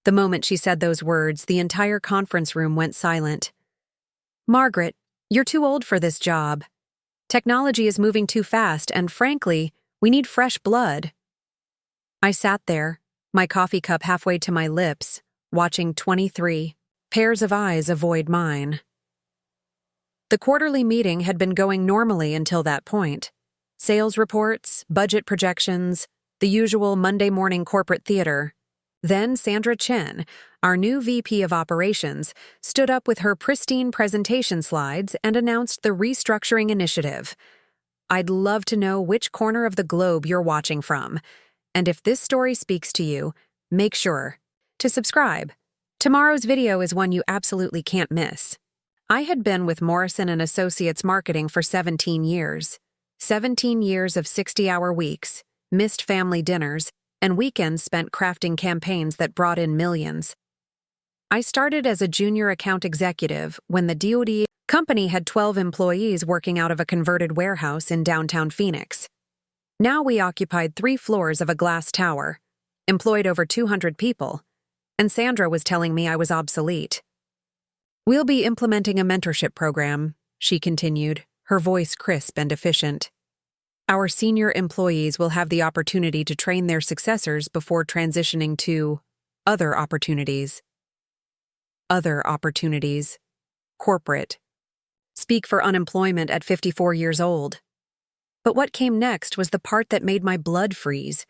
The moment she said those words, the entire conference room went silent. "Margaret, you're too old for this job. Technology is moving too fast, and frankly, we need fresh blood." I sat there, my coffee cup halfway to my lips, watching 23 pairs of eyes avoid mine. The quarterly meeting had been going normally until that point. Sales reports, budget projections, the usual Monday morning corporate theater. Then Sandra Chen, our new VP of Operations, stood up with her pristine presentation slides and announced the restructuring initiative. I'd love to know which corner of the globe you're watching from. And if this story speaks to you, make sure to subscribe. Tomorrow's video is one you absolutely can't miss. I had been with Morrison & Associates Marketing for 17 years. 17 years of 60-hour weeks, missed family dinners, and weekends spent crafting campaigns that brought in millions. I started as a junior account executive when the DoD company had 12 employees working out of a converted warehouse in downtown Phoenix. Now we occupied 3 floors of a glass tower, employed over 200 people, and Sandra was telling me I was obsolete. "We'll be implementing a mentorship program," she continued, her voice crisp and efficient. "Our senior employees will have the opportunity to train their successors before transitioning to other opportunities." Other opportunities. Corporate. Speak for unemployment at 54 years old. But what came next was the part that made my blood freeze.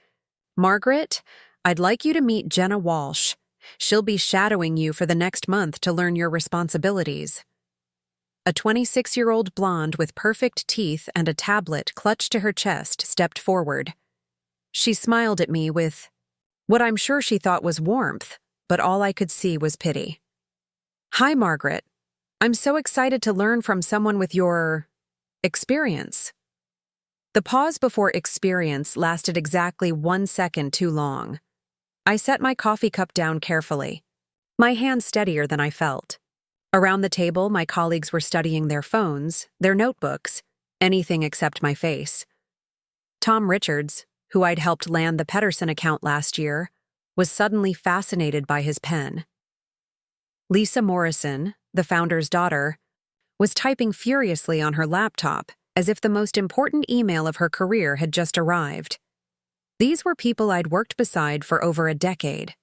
"Margaret, I'd like you to meet Jenna Walsh. She'll be shadowing you for the next month to learn your responsibilities." A 26-year-old blonde with perfect teeth and a tablet clutched to her chest stepped forward. She smiled at me with what I'm sure she thought was warmth, but all I could see was pity. "Hi, Margaret. I'm so excited to learn from someone with your experience." The pause before experience lasted exactly 1 second too long. I set my coffee cup down carefully, my hand steadier than I felt. Around the table, my colleagues were studying their phones, their notebooks, anything except my face. Tom Richards, who I'd helped land the Pedersen account last year, was suddenly fascinated by his pen. Lisa Morrison, the founder's daughter, was typing furiously on her laptop as if the most important email of her career had just arrived. These were people I'd worked beside for over a decade.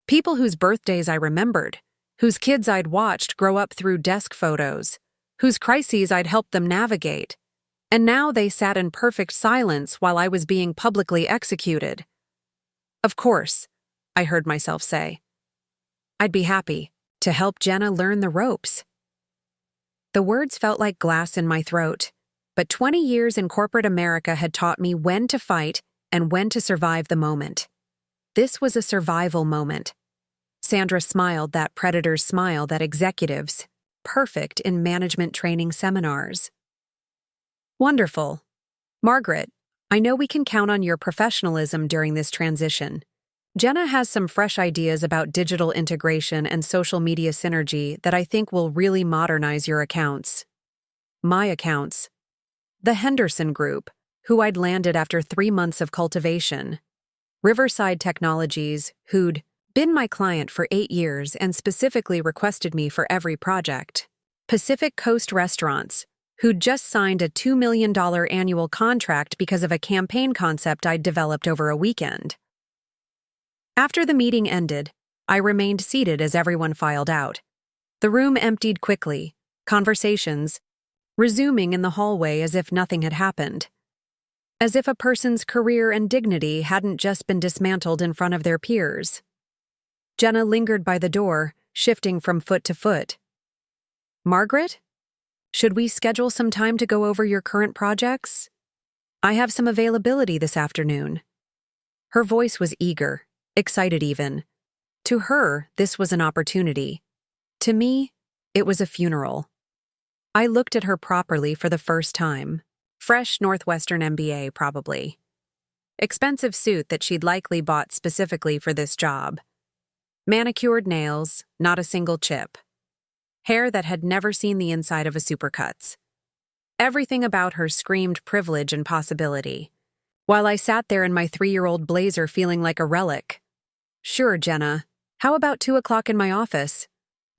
People whose birthdays I remembered, whose kids I'd watched grow up through desk photos, whose crises I'd helped them navigate. And now they sat in perfect silence while I was being publicly executed. "Of course," I heard myself say. "I'd be happy to help Jenna learn the ropes." The words felt like glass in my throat, but 20 years in corporate America had taught me when to fight and when to survive the moment. This was a survival moment. Sandra smiled that predator's smile that executives, perfect in management training seminars. "Wonderful. Margaret, I know we can count on your professionalism during this transition. Jenna has some fresh ideas about digital integration and social media synergy that I think will really modernize your accounts." My accounts. The Henderson Group, who I'd landed after 3 months of cultivation. Riverside Technologies, who'd been my client for 8 years and specifically requested me for every project. Pacific Coast Restaurants, who'd just signed a $2 million annual contract because of a campaign concept I'd developed over a weekend. After the meeting ended, I remained seated as everyone filed out. The room emptied quickly, conversations resuming in the hallway as if nothing had happened. As if a person's career and dignity hadn't just been dismantled in front of their peers. Jenna lingered by the door, shifting from foot to foot. "Margaret? Should we schedule some time to go over your current projects? I have some availability this afternoon." Her voice was eager, excited even. To her, this was an opportunity. To me, it was a funeral. I looked at her properly for the first time. Fresh Northwestern MBA, probably. Expensive suit that she'd likely bought specifically for this job. Manicured nails, not a single chip. Hair that had never seen the inside of a Supercuts. Everything about her screamed privilege and possibility. While I sat there in my 3-year-old blazer feeling like a relic. "Sure, Jenna. How about 2 o'clock in my office?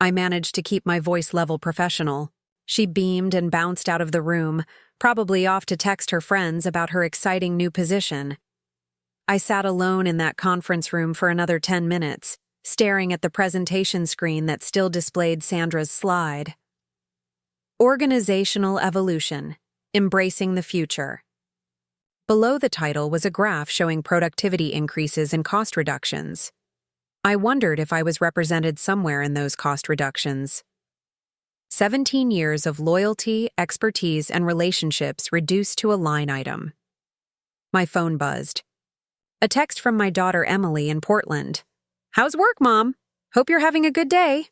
I managed to keep my voice level professional. She beamed and bounced out of the room, probably off to text her friends about her exciting new position. I sat alone in that conference room for another 10 minutes, staring at the presentation screen that still displayed Sandra's slide. Organizational Evolution: Embracing the Future. Below the title was a graph showing productivity increases and cost reductions. I wondered if I was represented somewhere in those cost reductions. 17 years of loyalty, expertise, and relationships reduced to a line item. My phone buzzed. A text from my daughter Emily in Portland. "How's work, Mom? Hope you're having a good day."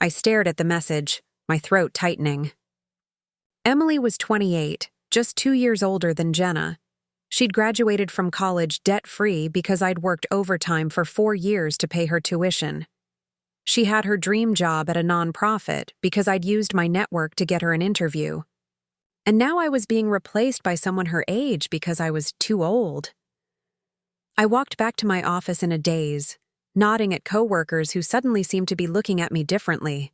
I stared at the message, my throat tightening. Emily was 28, just 2 years older than Jenna. She'd graduated from college debt-free because I'd worked overtime for 4 years to pay her tuition. She had her dream job at a nonprofit because I'd used my network to get her an interview. And now I was being replaced by someone her age because I was too old. I walked back to my office in a daze, nodding at coworkers who suddenly seemed to be looking at me differently.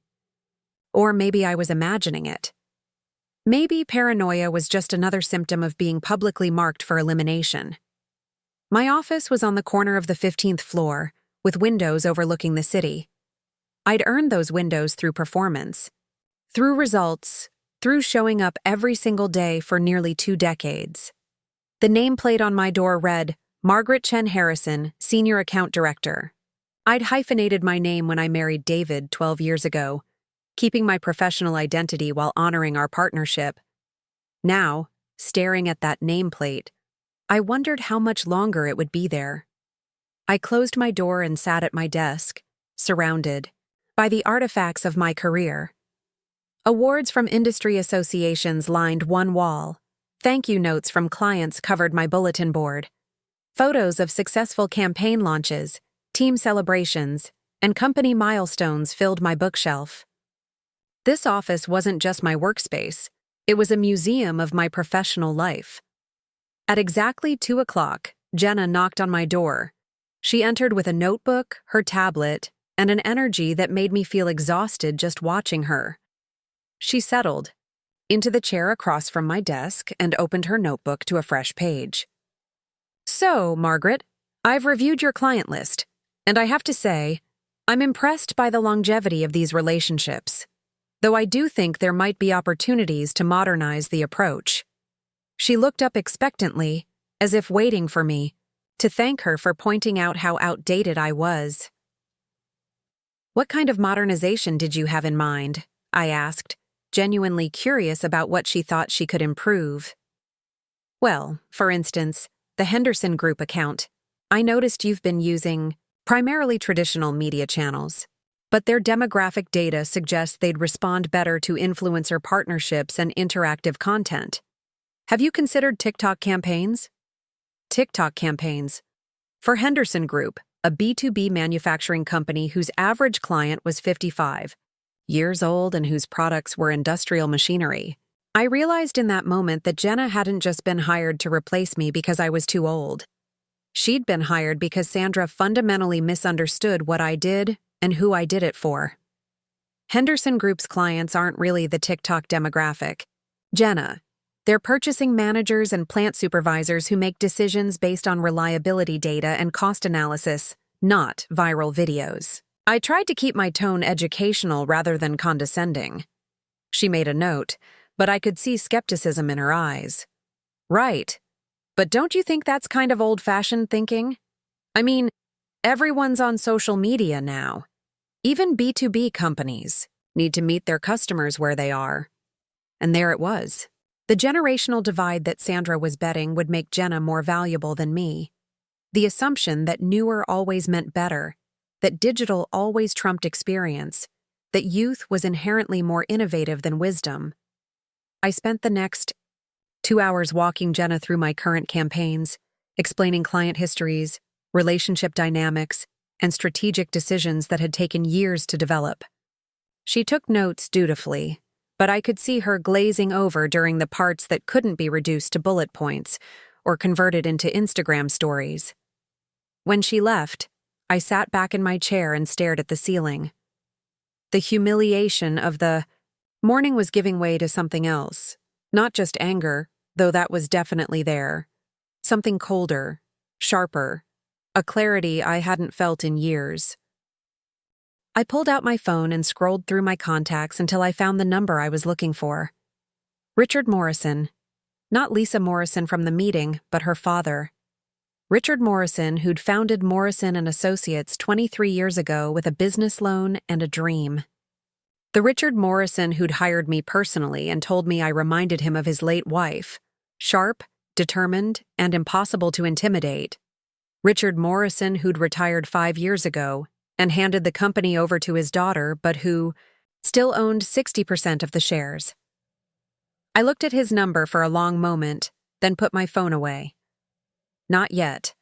Or maybe I was imagining it. Maybe paranoia was just another symptom of being publicly marked for elimination. My office was on the corner of the 15th floor, with windows overlooking the city. I'd earned those windows through performance, through results, through showing up every single day for nearly 2 decades. The nameplate on my door read, Margaret Chen Harrison, Senior Account Director. I'd hyphenated my name when I married David 12 years ago, keeping my professional identity while honoring our partnership. Now, staring at that nameplate, I wondered how much longer it would be there. I closed my door and sat at my desk, surrounded by the artifacts of my career. Awards from industry associations lined one wall. Thank you notes from clients covered my bulletin board. Photos of successful campaign launches, team celebrations, and company milestones filled my bookshelf. This office wasn't just my workspace, it was a museum of my professional life. At exactly 2 o'clock, Jenna knocked on my door. She entered with a notebook, her tablet, and an energy that made me feel exhausted just watching her. She settled into the chair across from my desk and opened her notebook to a fresh page. "So, Margaret, I've reviewed your client list, and I have to say, I'm impressed by the longevity of these relationships, though I do think there might be opportunities to modernize the approach." She looked up expectantly, as if waiting for me to thank her for pointing out how outdated I was. "What kind of modernization did you have in mind?" I asked, genuinely curious about what she thought she could improve. "Well, for instance, the Henderson Group account. I noticed you've been using primarily traditional media channels, but their demographic data suggests they'd respond better to influencer partnerships and interactive content. Have you considered TikTok campaigns?" TikTok campaigns. For Henderson Group, a B2B manufacturing company whose average client was 55 years old and whose products were industrial machinery. I realized in that moment that Jenna hadn't just been hired to replace me because I was too old. She'd been hired because Sandra fundamentally misunderstood what I did and who I did it for. Henderson Group's clients aren't really the TikTok demographic. Jenna, they're purchasing managers and plant supervisors who make decisions based on reliability data and cost analysis, not viral videos. I tried to keep my tone educational rather than condescending. She made a note, but I could see skepticism in her eyes. "Right. But don't you think that's kind of old-fashioned thinking? I mean, everyone's on social media now. Even B2B companies need to meet their customers where they are." And there it was. The generational divide that Sandra was betting would make Jenna more valuable than me. The assumption that newer always meant better, that digital always trumped experience, that youth was inherently more innovative than wisdom. I spent the next 2 hours walking Jenna through my current campaigns, explaining client histories, relationship dynamics, and strategic decisions that had taken years to develop. She took notes dutifully, but I could see her glazing over during the parts that couldn't be reduced to bullet points or converted into Instagram stories. When she left, I sat back in my chair and stared at the ceiling. The humiliation of the morning was giving way to something else. Not just anger, though that was definitely there. Something colder, sharper, a clarity I hadn't felt in years. I pulled out my phone and scrolled through my contacts until I found the number I was looking for. Richard Morrison. Not Lisa Morrison from the meeting, but her father. Richard Morrison, who'd founded Morrison & Associates 23 years ago with a business loan and a dream. The Richard Morrison who'd hired me personally and told me I reminded him of his late wife. Sharp, determined, and impossible to intimidate. Richard Morrison who'd retired 5 years ago and handed the company over to his daughter, but who still owned 60% of the shares. I looked at his number for a long moment, then put my phone away. Not yet.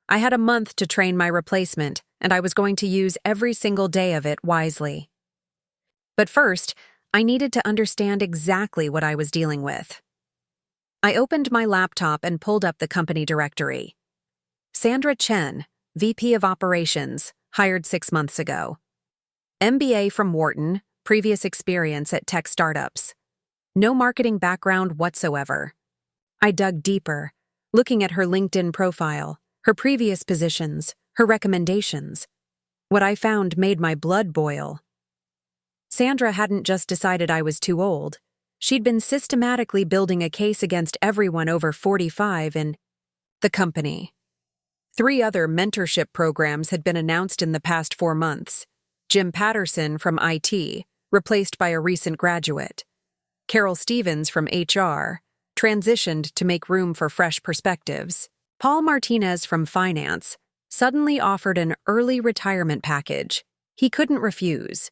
I had a month to train my replacement, and I was going to use every single day of it wisely. But first, I needed to understand exactly what I was dealing with. I opened my laptop and pulled up the company directory. Sandra Chen, VP of Operations, hired 6 months ago. MBA from Wharton, previous experience at tech startups. No marketing background whatsoever. I dug deeper, looking at her LinkedIn profile, her previous positions, her recommendations. What I found made my blood boil. Sandra hadn't just decided I was too old. She'd been systematically building a case against everyone over 45 in the company. 3 other mentorship programs had been announced in the past 4 months. Jim Patterson from IT, replaced by a recent graduate. Carol Stevens from HR, transitioned to make room for fresh perspectives. Paul Martinez from Finance, suddenly offered an early retirement package. He couldn't refuse.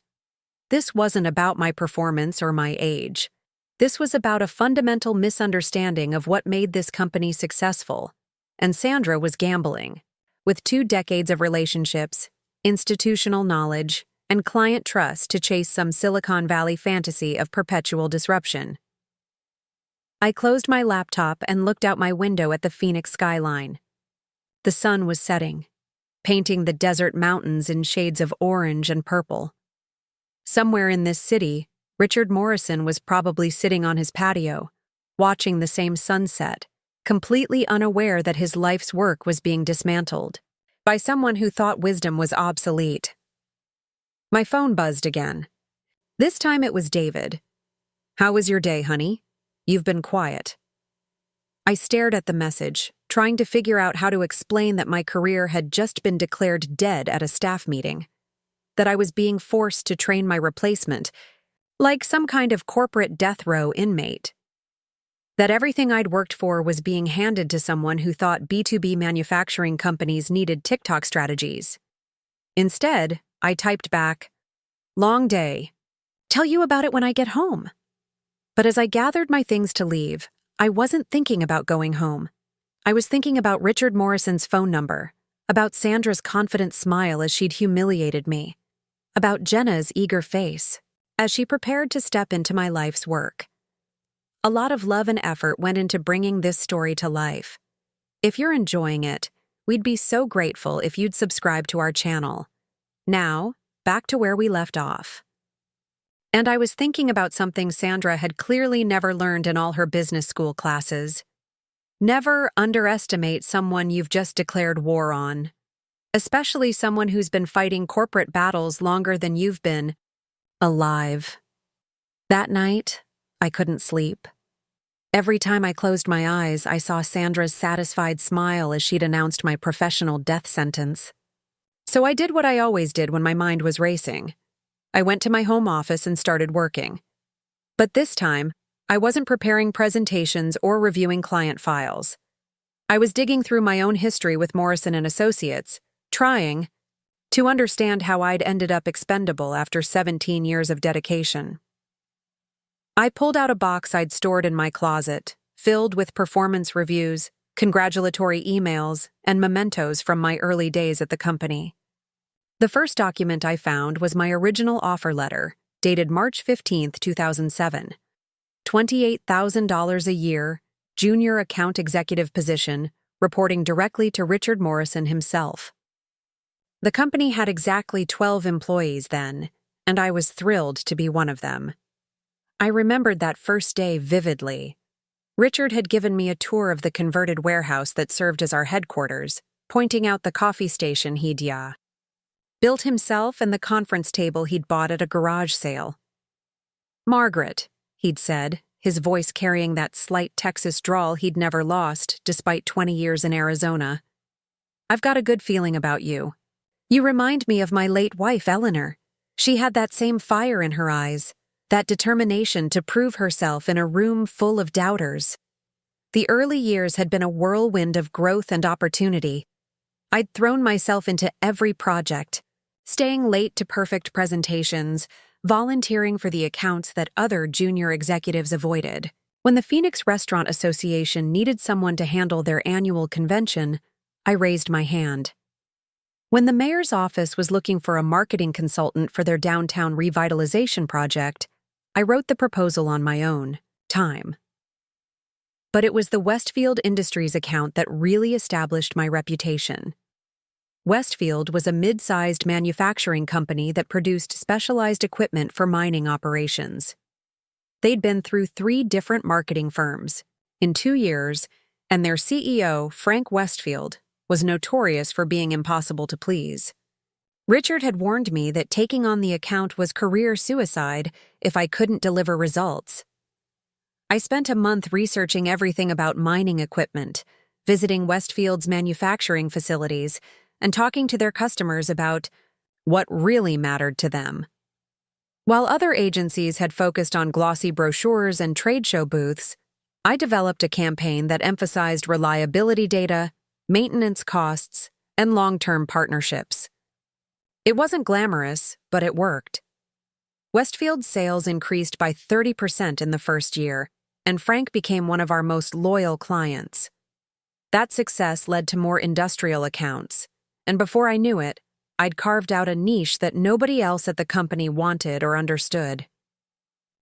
This wasn't about my performance or my age. This was about a fundamental misunderstanding of what made this company successful. And Sandra was gambling. With 2 decades of relationships, institutional knowledge, and client trust to chase some Silicon Valley fantasy of perpetual disruption. I closed my laptop and looked out my window at the Phoenix skyline. The sun was setting, painting the desert mountains in shades of orange and purple. Somewhere in this city, Richard Morrison was probably sitting on his patio, watching the same sunset, completely unaware that his life's work was being dismantled by someone who thought wisdom was obsolete. My phone buzzed again. This time it was David. "How was your day, honey? You've been quiet." I stared at the message, trying to figure out how to explain that my career had just been declared dead at a staff meeting, that I was being forced to train my replacement, like some kind of corporate death row inmate, that everything I'd worked for was being handed to someone who thought B2B manufacturing companies needed TikTok strategies. Instead, I typed back, "Long day. Tell you about it when I get home." But as I gathered my things to leave, I wasn't thinking about going home. I was thinking about Richard Morrison's phone number, about Sandra's confident smile as she'd humiliated me, about Jenna's eager face as she prepared to step into my life's work. A lot of love and effort went into bringing this story to life. If you're enjoying it, we'd be so grateful if you'd subscribe to our channel. Now, back to where we left off. And I was thinking about something Sandra had clearly never learned in all her business school classes. Never underestimate someone you've just declared war on, especially someone who's been fighting corporate battles longer than you've been alive. That night, I couldn't sleep. Every time I closed my eyes, I saw Sandra's satisfied smile as she'd announced my professional death sentence. So I did what I always did when my mind was racing. I went to my home office and started working. But this time, I wasn't preparing presentations or reviewing client files. I was digging through my own history with Morrison & Associates, trying to understand how I'd ended up expendable after 17 years of dedication. I pulled out a box I'd stored in my closet, filled with performance reviews, congratulatory emails, and mementos from my early days at the company. The first document I found was my original offer letter, dated March 15, 2007. $28,000 a year, junior account executive position, reporting directly to Richard Morrison himself. The company had exactly 12 employees then, and I was thrilled to be one of them. I remembered that first day vividly. Richard had given me a tour of the converted warehouse that served as our headquarters, pointing out the coffee station he'd built himself and the conference table he'd bought at a garage sale. "Margaret," he'd said, his voice carrying that slight Texas drawl he'd never lost despite 20 years in Arizona. "I've got a good feeling about you. You remind me of my late wife, Eleanor. She had that same fire in her eyes, that determination to prove herself in a room full of doubters. The early years had been a whirlwind of growth and opportunity. I'd thrown myself into every project, staying late to perfect presentations, volunteering for the accounts that other junior executives avoided. When the Phoenix Restaurant Association needed someone to handle their annual convention, I raised my hand. When the mayor's office was looking for a marketing consultant for their downtown revitalization project, I wrote the proposal on my own time. But it was the Westfield Industries account that really established my reputation. Westfield was a mid-sized manufacturing company that produced specialized equipment for mining operations. They'd been through 3 different marketing firms in 2 years, and their CEO, Frank Westfield, was notorious for being impossible to please. Richard had warned me that taking on the account was career suicide if I couldn't deliver results. I spent a month researching everything about mining equipment, visiting Westfield's manufacturing facilities, and talking to their customers about what really mattered to them. While other agencies had focused on glossy brochures and trade show booths, I developed a campaign that emphasized reliability data, maintenance costs, and long-term partnerships. It wasn't glamorous, but it worked. Westfield's sales increased by 30% in the first year, and Frank became one of our most loyal clients. That success led to more industrial accounts, and before I knew it, I'd carved out a niche that nobody else at the company wanted or understood.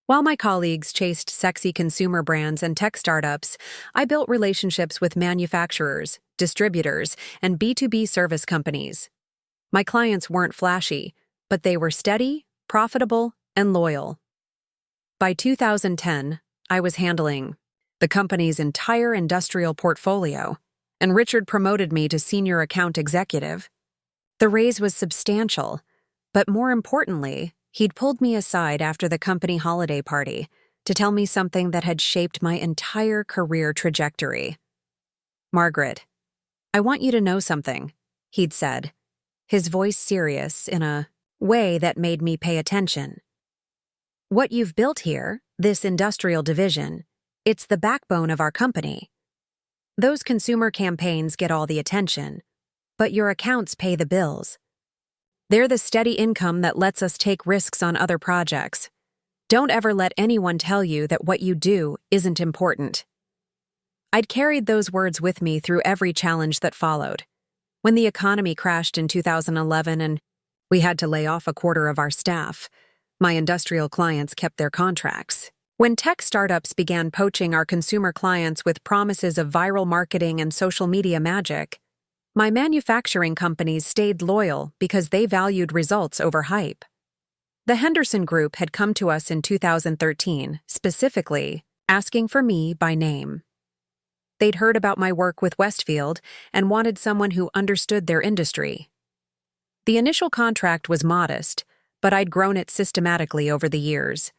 While my colleagues chased sexy consumer brands and tech startups, I built relationships with manufacturers, distributors, and B2B service companies. My clients weren't flashy, but they were steady, profitable, and loyal. By 2010, I was handling the company's entire industrial portfolio, and Richard promoted me to senior account executive. The raise was substantial, but more importantly, he'd pulled me aside after the company holiday party to tell me something that had shaped my entire career trajectory. "Margaret, I want you to know something," he'd said, his voice serious in a way that made me pay attention. "What you've built here, this industrial division, it's the backbone of our company. Those consumer campaigns get all the attention, but your accounts pay the bills. They're the steady income that lets us take risks on other projects. Don't ever let anyone tell you that what you do isn't important." I'd carried those words with me through every challenge that followed. When the economy crashed in 2011 and we had to lay off a quarter of our staff, my industrial clients kept their contracts. When tech startups began poaching our consumer clients with promises of viral marketing and social media magic, my manufacturing companies stayed loyal because they valued results over hype. The Henderson Group had come to us in 2013, specifically asking for me by name. They'd heard about my work with Westfield and wanted someone who understood their industry. The initial contract was modest, but I'd grown it systematically over the years,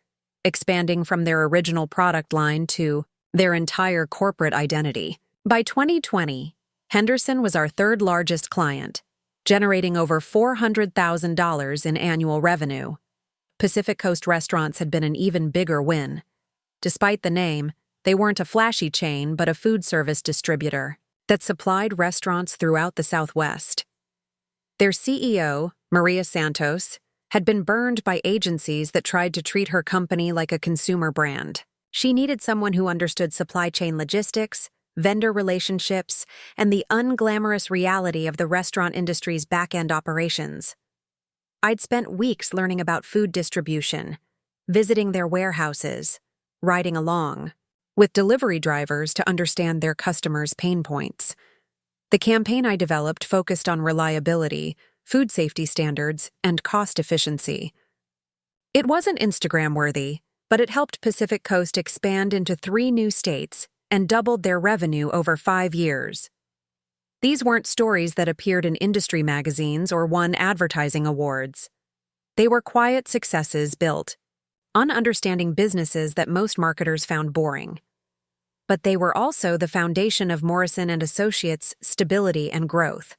expanding from their original product line to their entire corporate identity. By 2020, Henderson was our 3rd largest client, generating over $400,000 in annual revenue. Pacific Coast Restaurants had been an even bigger win. Despite the name, they weren't a flashy chain but a food service distributor that supplied restaurants throughout the Southwest. Their CEO, Maria Santos, had been burned by agencies that tried to treat her company like a consumer brand. She needed someone who understood supply chain logistics, vendor relationships, and the unglamorous reality of the restaurant industry's back-end operations. I'd spent weeks learning about food distribution, visiting their warehouses, riding along with delivery drivers to understand their customers' pain points. The campaign I developed focused on reliability, food safety standards, and cost efficiency. It wasn't Instagram-worthy, but it helped Pacific Coast expand into 3 new states and doubled their revenue over 5 years. These weren't stories that appeared in industry magazines or won advertising awards. They were quiet successes built on understanding businesses that most marketers found boring. But they were also the foundation of Morrison & Associates' stability and growth.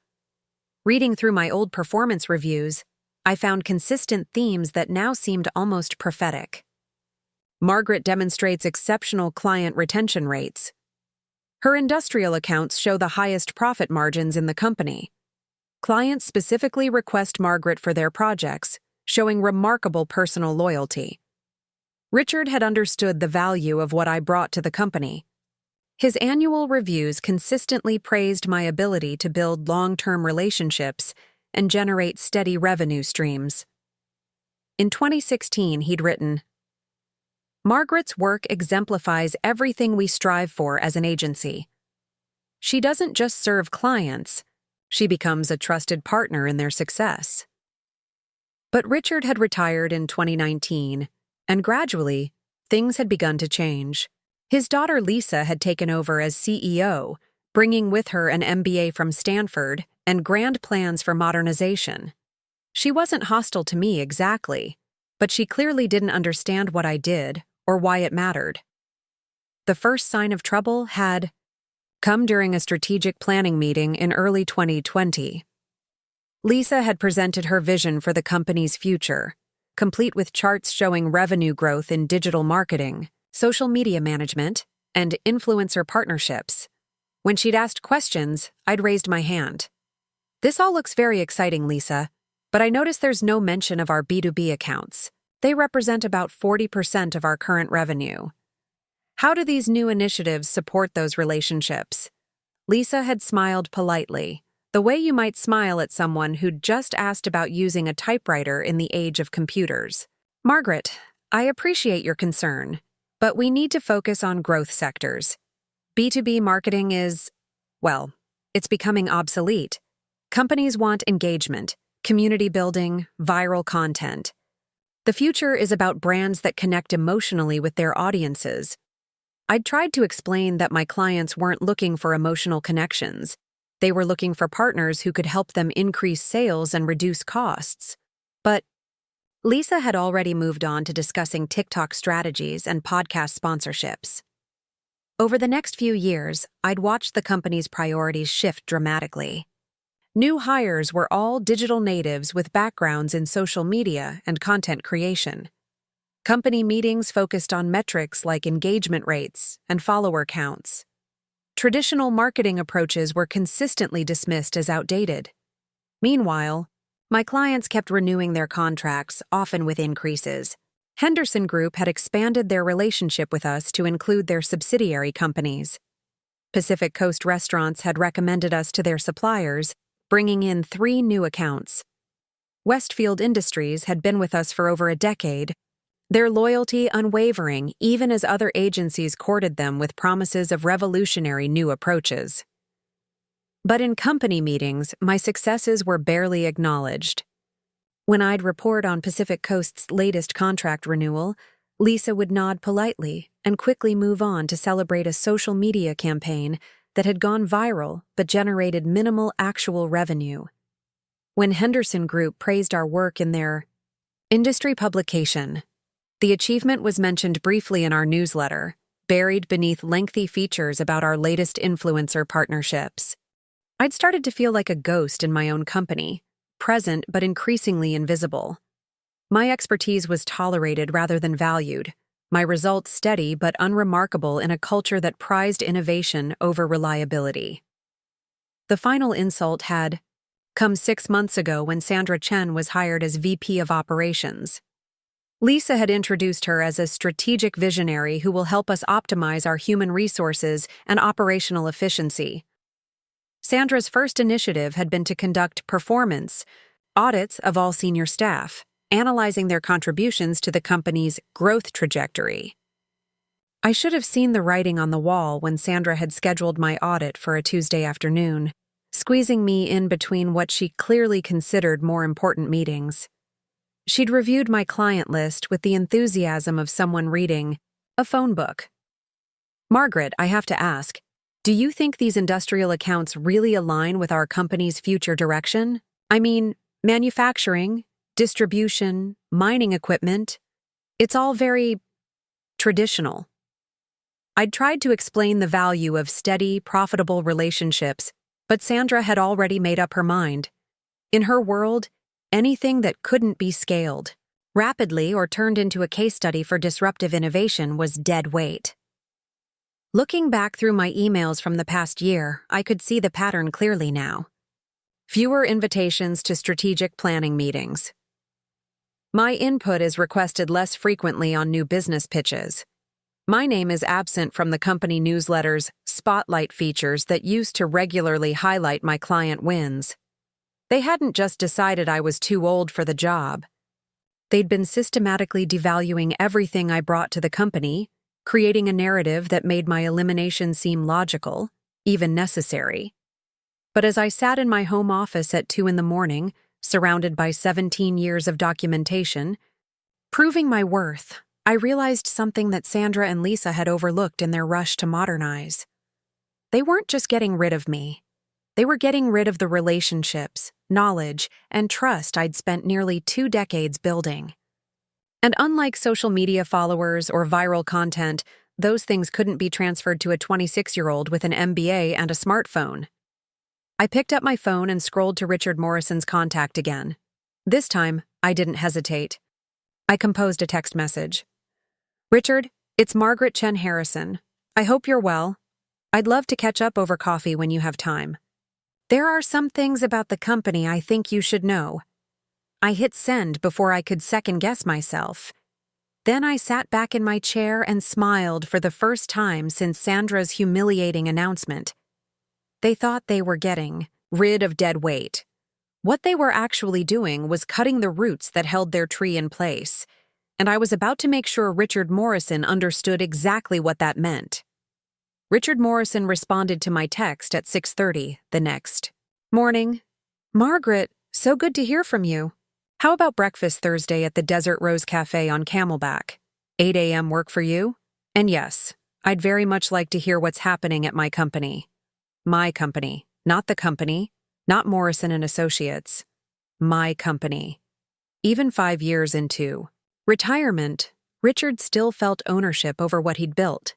Reading through my old performance reviews, I found consistent themes that now seemed almost prophetic. Margaret demonstrates exceptional client retention rates. Her industrial accounts show the highest profit margins in the company. Clients specifically request Margaret for their projects, showing remarkable personal loyalty. Richard had understood the value of what I brought to the company. His annual reviews consistently praised my ability to build long-term relationships and generate steady revenue streams. In 2016, he'd written, "Margaret's work exemplifies everything we strive for as an agency. She doesn't just serve clients, she becomes a trusted partner in their success." But Richard had retired in 2019, and gradually, things had begun to change. His daughter Lisa had taken over as CEO, bringing with her an MBA from Stanford and grand plans for modernization. She wasn't hostile to me exactly, but she clearly didn't understand what I did or why it mattered. The first sign of trouble had come during a strategic planning meeting in early 2020. Lisa had presented her vision for the company's future, complete with charts showing revenue growth in digital marketing, social media management, and influencer partnerships. When she'd asked questions, I'd raised my hand. "This all looks very exciting, Lisa, but I notice there's no mention of our B2B accounts. They represent about 40% of our current revenue. How do these new initiatives support those relationships?" Lisa had smiled politely, the way you might smile at someone who'd just asked about using a typewriter in the age of computers. "Margaret, I appreciate your concern, but we need to focus on growth sectors. B2B marketing is, well, it's becoming obsolete. Companies want engagement, community building, viral content. The future is about brands that connect emotionally with their audiences." I'd tried to explain that my clients weren't looking for emotional connections. They were looking for partners who could help them increase sales and reduce costs. But Lisa had already moved on to discussing TikTok strategies and podcast sponsorships. Over the next few years, I'd watched the company's priorities shift dramatically. New hires were all digital natives with backgrounds in social media and content creation. Company meetings focused on metrics like engagement rates and follower counts. Traditional marketing approaches were consistently dismissed as outdated. Meanwhile, my clients kept renewing their contracts, often with increases. Henderson Group had expanded their relationship with us to include their subsidiary companies. Pacific Coast Restaurants had recommended us to their suppliers, bringing in 3 new accounts. Westfield Industries had been with us for over a decade, their loyalty unwavering even as other agencies courted them with promises of revolutionary new approaches. But in company meetings, my successes were barely acknowledged. When I'd report on Pacific Coast's latest contract renewal, Lisa would nod politely and quickly move on to celebrate a social media campaign that had gone viral but generated minimal actual revenue. When Henderson Group praised our work in their industry publication, the achievement was mentioned briefly in our newsletter, buried beneath lengthy features about our latest influencer partnerships. I'd started to feel like a ghost in my own company, present but increasingly invisible. My expertise was tolerated rather than valued, my results steady but unremarkable in a culture that prized innovation over reliability. The final insult had come 6 months ago when Sandra Chen was hired as VP of Operations. Lisa had introduced her as a strategic visionary who will help us optimize our human resources and operational efficiency. Sandra's first initiative had been to conduct performance audits of all senior staff, analyzing their contributions to the company's growth trajectory. I should have seen the writing on the wall when Sandra had scheduled my audit for a Tuesday afternoon. squeezing me in between what she clearly considered more important meetings. She'd reviewed my client list with the enthusiasm of someone reading a phone book. "Margaret, I have to ask, do you think these industrial accounts really align with our company's future direction? I mean, manufacturing, distribution, mining equipment. It's all very traditional." I'd tried to explain the value of steady, profitable relationships, but Sandra had already made up her mind. In her world, anything that couldn't be scaled rapidly or turned into a case study for disruptive innovation was dead weight. Looking back through my emails from the past year, I could see the pattern clearly now. Fewer invitations to strategic planning meetings. My input is requested less frequently on new business pitches. My name is absent from the company newsletter's spotlight features that used to regularly highlight my client wins. They hadn't just decided I was too old for the job. They'd been systematically devaluing everything I brought to the company, creating a narrative that made my elimination seem logical, even necessary. But as I sat in my home office at 2 a.m, surrounded by 17 years of documentation, proving my worth, I realized something that Sandra and Lisa had overlooked in their rush to modernize. They weren't just getting rid of me. They were getting rid of the relationships, knowledge, and trust I'd spent nearly 2 decades building. And unlike social media followers or viral content, those things couldn't be transferred to a 26-year-old with an MBA and a smartphone. I picked up my phone and scrolled to Richard Morrison's contact again. This time, I didn't hesitate. I composed a text message. "Richard, it's Margaret Chen Harrison. I hope you're well. I'd love to catch up over coffee when you have time. There are some things about the company I think you should know." I hit send before I could second-guess myself. Then I sat back in my chair and smiled for the first time since Sandra's humiliating announcement. They thought they were getting rid of dead weight. What they were actually doing was cutting the roots that held their tree in place, and I was about to make sure Richard Morrison understood exactly what that meant. Richard Morrison responded to my text at 6:30 the next morning. "Margaret, so good to hear from you. How about breakfast Thursday at the Desert Rose Cafe on Camelback? 8 a.m. work for you? And yes, I'd very much like to hear what's happening at my company." My company, not the company, not Morrison and Associates. My company. Even 5 years into retirement, Richard still felt ownership over what he'd built.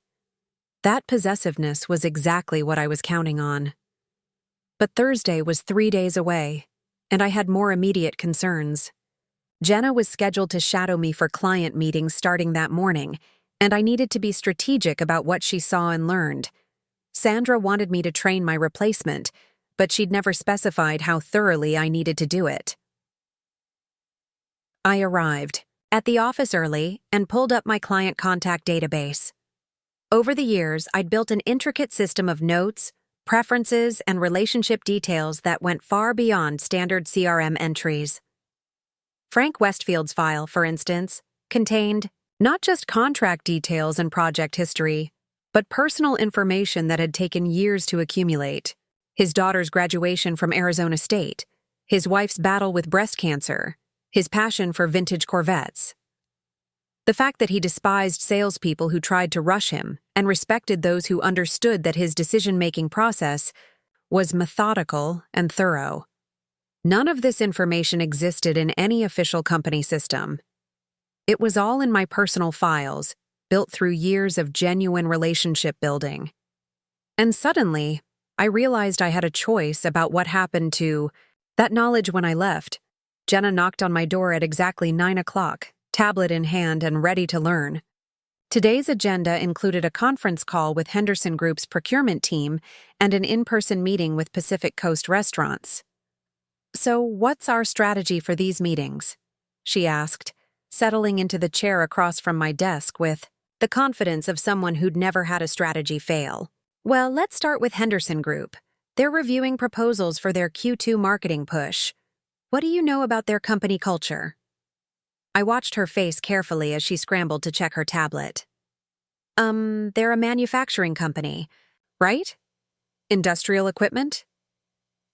That possessiveness was exactly what I was counting on. But Thursday was 3 days away, and I had more immediate concerns. Jenna was scheduled to shadow me for client meetings starting that morning, and I needed to be strategic about what she saw and learned. Sandra wanted me to train my replacement, but she'd never specified how thoroughly I needed to do it. I arrived at the office early and pulled up my client contact database. Over the years, I'd built an intricate system of notes, preferences, and relationship details that went far beyond standard CRM entries. Frank Westfield's file, for instance, contained not just contract details and project history, but personal information that had taken years to accumulate. His daughter's graduation from Arizona State, his wife's battle with breast cancer, his passion for vintage Corvettes. The fact that he despised salespeople who tried to rush him and respected those who understood that his decision-making process was methodical and thorough. None of this information existed in any official company system. It was all in my personal files, built through years of genuine relationship building. And suddenly, I realized I had a choice about what happened to that knowledge when I left. Jenna knocked on my door at exactly 9 o'clock, tablet in hand and ready to learn. Today's agenda included a conference call with Henderson Group's procurement team and an in-person meeting with Pacific Coast restaurants. "So, what's our strategy for these meetings?" she asked, settling into the chair across from my desk with the confidence of someone who'd never had a strategy fail. "Well, let's start with Henderson Group. They're reviewing proposals for their Q2 marketing push. What do you know about their company culture?" I watched her face carefully as she scrambled to check her tablet. They're a manufacturing company, right? Industrial equipment?"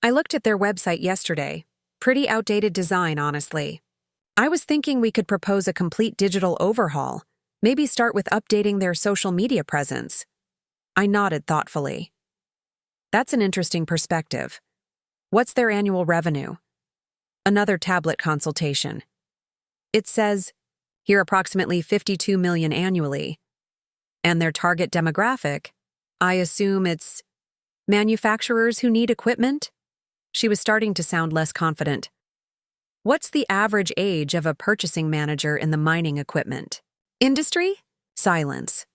I looked at their website yesterday. Pretty outdated design, honestly. I was thinking we could propose a complete digital overhaul, maybe start with updating their social media presence. I nodded thoughtfully. That's an interesting perspective. What's their annual revenue? Another tablet consultation. It says, here approximately 52 million annually. And their target demographic, I assume it's manufacturers who need equipment? She was starting to sound less confident. What's the average age of a purchasing manager in the mining equipment industry? Silence.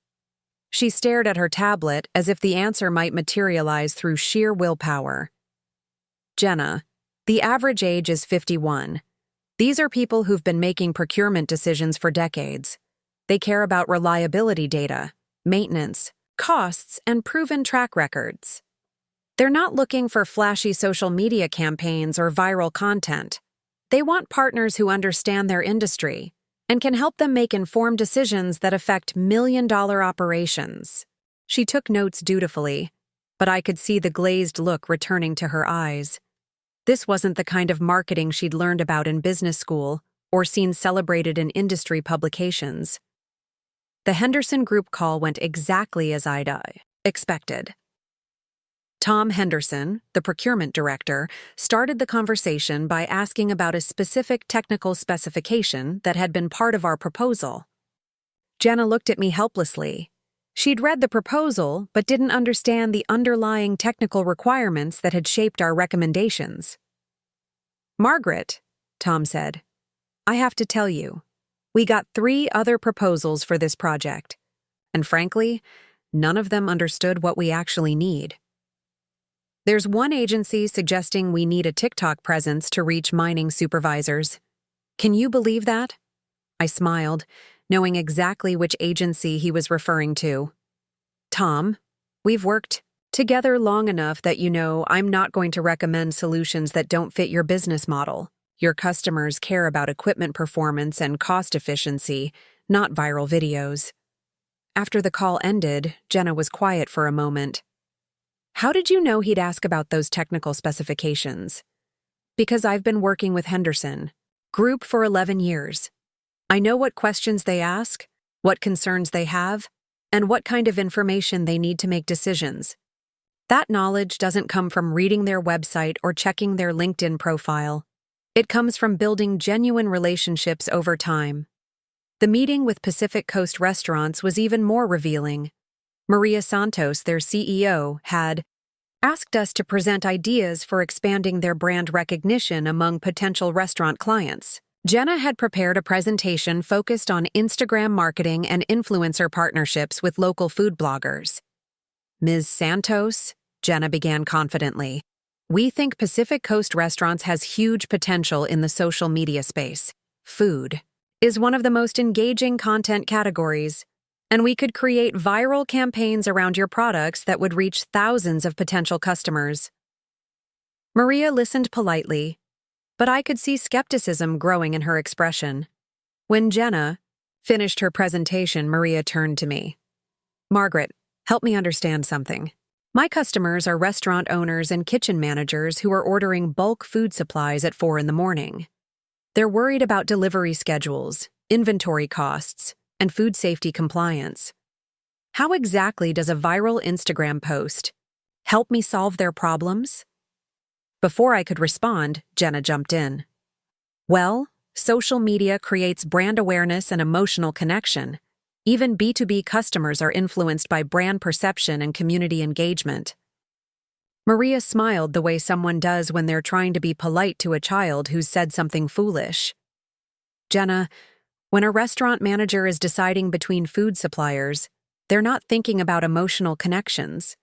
She stared at her tablet as if the answer might materialize through sheer willpower. Jenna, the average age is 51. These are people who've been making procurement decisions for decades. They care about reliability data, maintenance, costs, and proven track records. They're not looking for flashy social media campaigns or viral content. They want partners who understand their industry and can help them make informed decisions that affect million-dollar operations. She took notes dutifully, but I could see the glazed look returning to her eyes. This wasn't the kind of marketing she'd learned about in business school or seen celebrated in industry publications. The Henderson Group call went exactly as I'd expected. Tom Henderson, the procurement director, started the conversation by asking about a specific technical specification that had been part of our proposal. Jenna looked at me helplessly. She'd read the proposal, but didn't understand the underlying technical requirements that had shaped our recommendations. Margaret, Tom said, I have to tell you, we got 3 other proposals for this project, and frankly, none of them understood what we actually need. There's one agency suggesting we need a TikTok presence to reach mining supervisors. Can you believe that? I smiled, knowing exactly which agency he was referring to. Tom, we've worked together long enough that you know I'm not going to recommend solutions that don't fit your business model. Your customers care about equipment performance and cost efficiency, not viral videos. After the call ended, Jenna was quiet for a moment. How did you know he'd ask about those technical specifications? Because I've been working with Henderson Group for 11 years. I know what questions they ask, what concerns they have, and what kind of information they need to make decisions. That knowledge doesn't come from reading their website or checking their LinkedIn profile. It comes from building genuine relationships over time. The meeting with Pacific Coast Restaurants was even more revealing. Maria Santos, their CEO, had asked us to present ideas for expanding their brand recognition among potential restaurant clients. Jenna had prepared a presentation focused on Instagram marketing and influencer partnerships with local food bloggers. Ms. Santos, Jenna began confidently, we think Pacific Coast Restaurants has huge potential in the social media space. Food is one of the most engaging content categories, and we could create viral campaigns around your products that would reach thousands of potential customers. Maria listened politely, but I could see skepticism growing in her expression. When Jenna finished her presentation, Maria turned to me. Margaret, help me understand something. My customers are restaurant owners and kitchen managers who are ordering bulk food supplies at 4 a.m. They're worried about delivery schedules, inventory costs, and food safety compliance. How exactly does a viral Instagram post help me solve their problems? Before I could respond, Jenna jumped in. Well, social media creates brand awareness and emotional connection. Even B2B customers are influenced by brand perception and community engagement. Maria smiled the way someone does when they're trying to be polite to a child who's said something foolish. Jenna, when a restaurant manager is deciding between food suppliers, they're not thinking about emotional connections.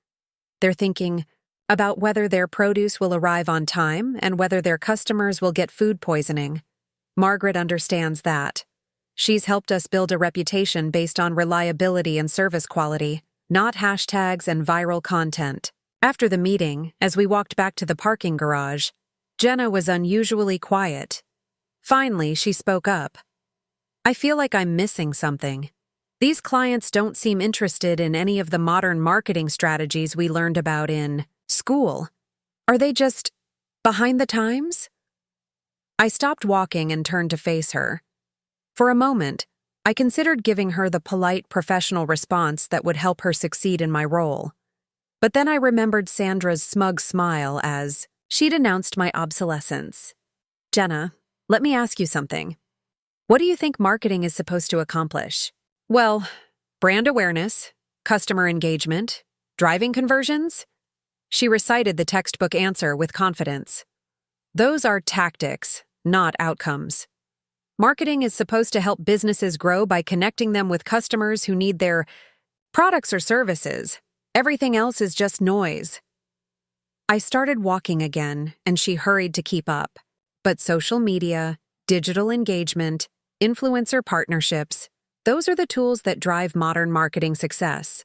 They're thinking about whether their produce will arrive on time and whether their customers will get food poisoning. Margaret understands that. She's helped us build a reputation based on reliability and service quality, not hashtags and viral content. After the meeting, as we walked back to the parking garage, Jenna was unusually quiet. Finally, she spoke up. I feel like I'm missing something. These clients don't seem interested in any of the modern marketing strategies we learned about in school. Are they just Behind the times? I stopped walking and turned to face her. For a moment, I considered giving her the polite, professional response that would help her succeed in my role. But then I remembered Sandra's smug smile as she'd announced my obsolescence. Jenna, let me ask you something. What do you think marketing is supposed to accomplish? Well, brand awareness, customer engagement, driving conversions? She recited the textbook answer with confidence. Those are tactics, not outcomes. Marketing is supposed to help businesses grow by connecting them with customers who need their products or services. Everything else is just noise. I started walking again, and she hurried to keep up. But social media, digital engagement, influencer partnerships, those are the tools that drive modern marketing success.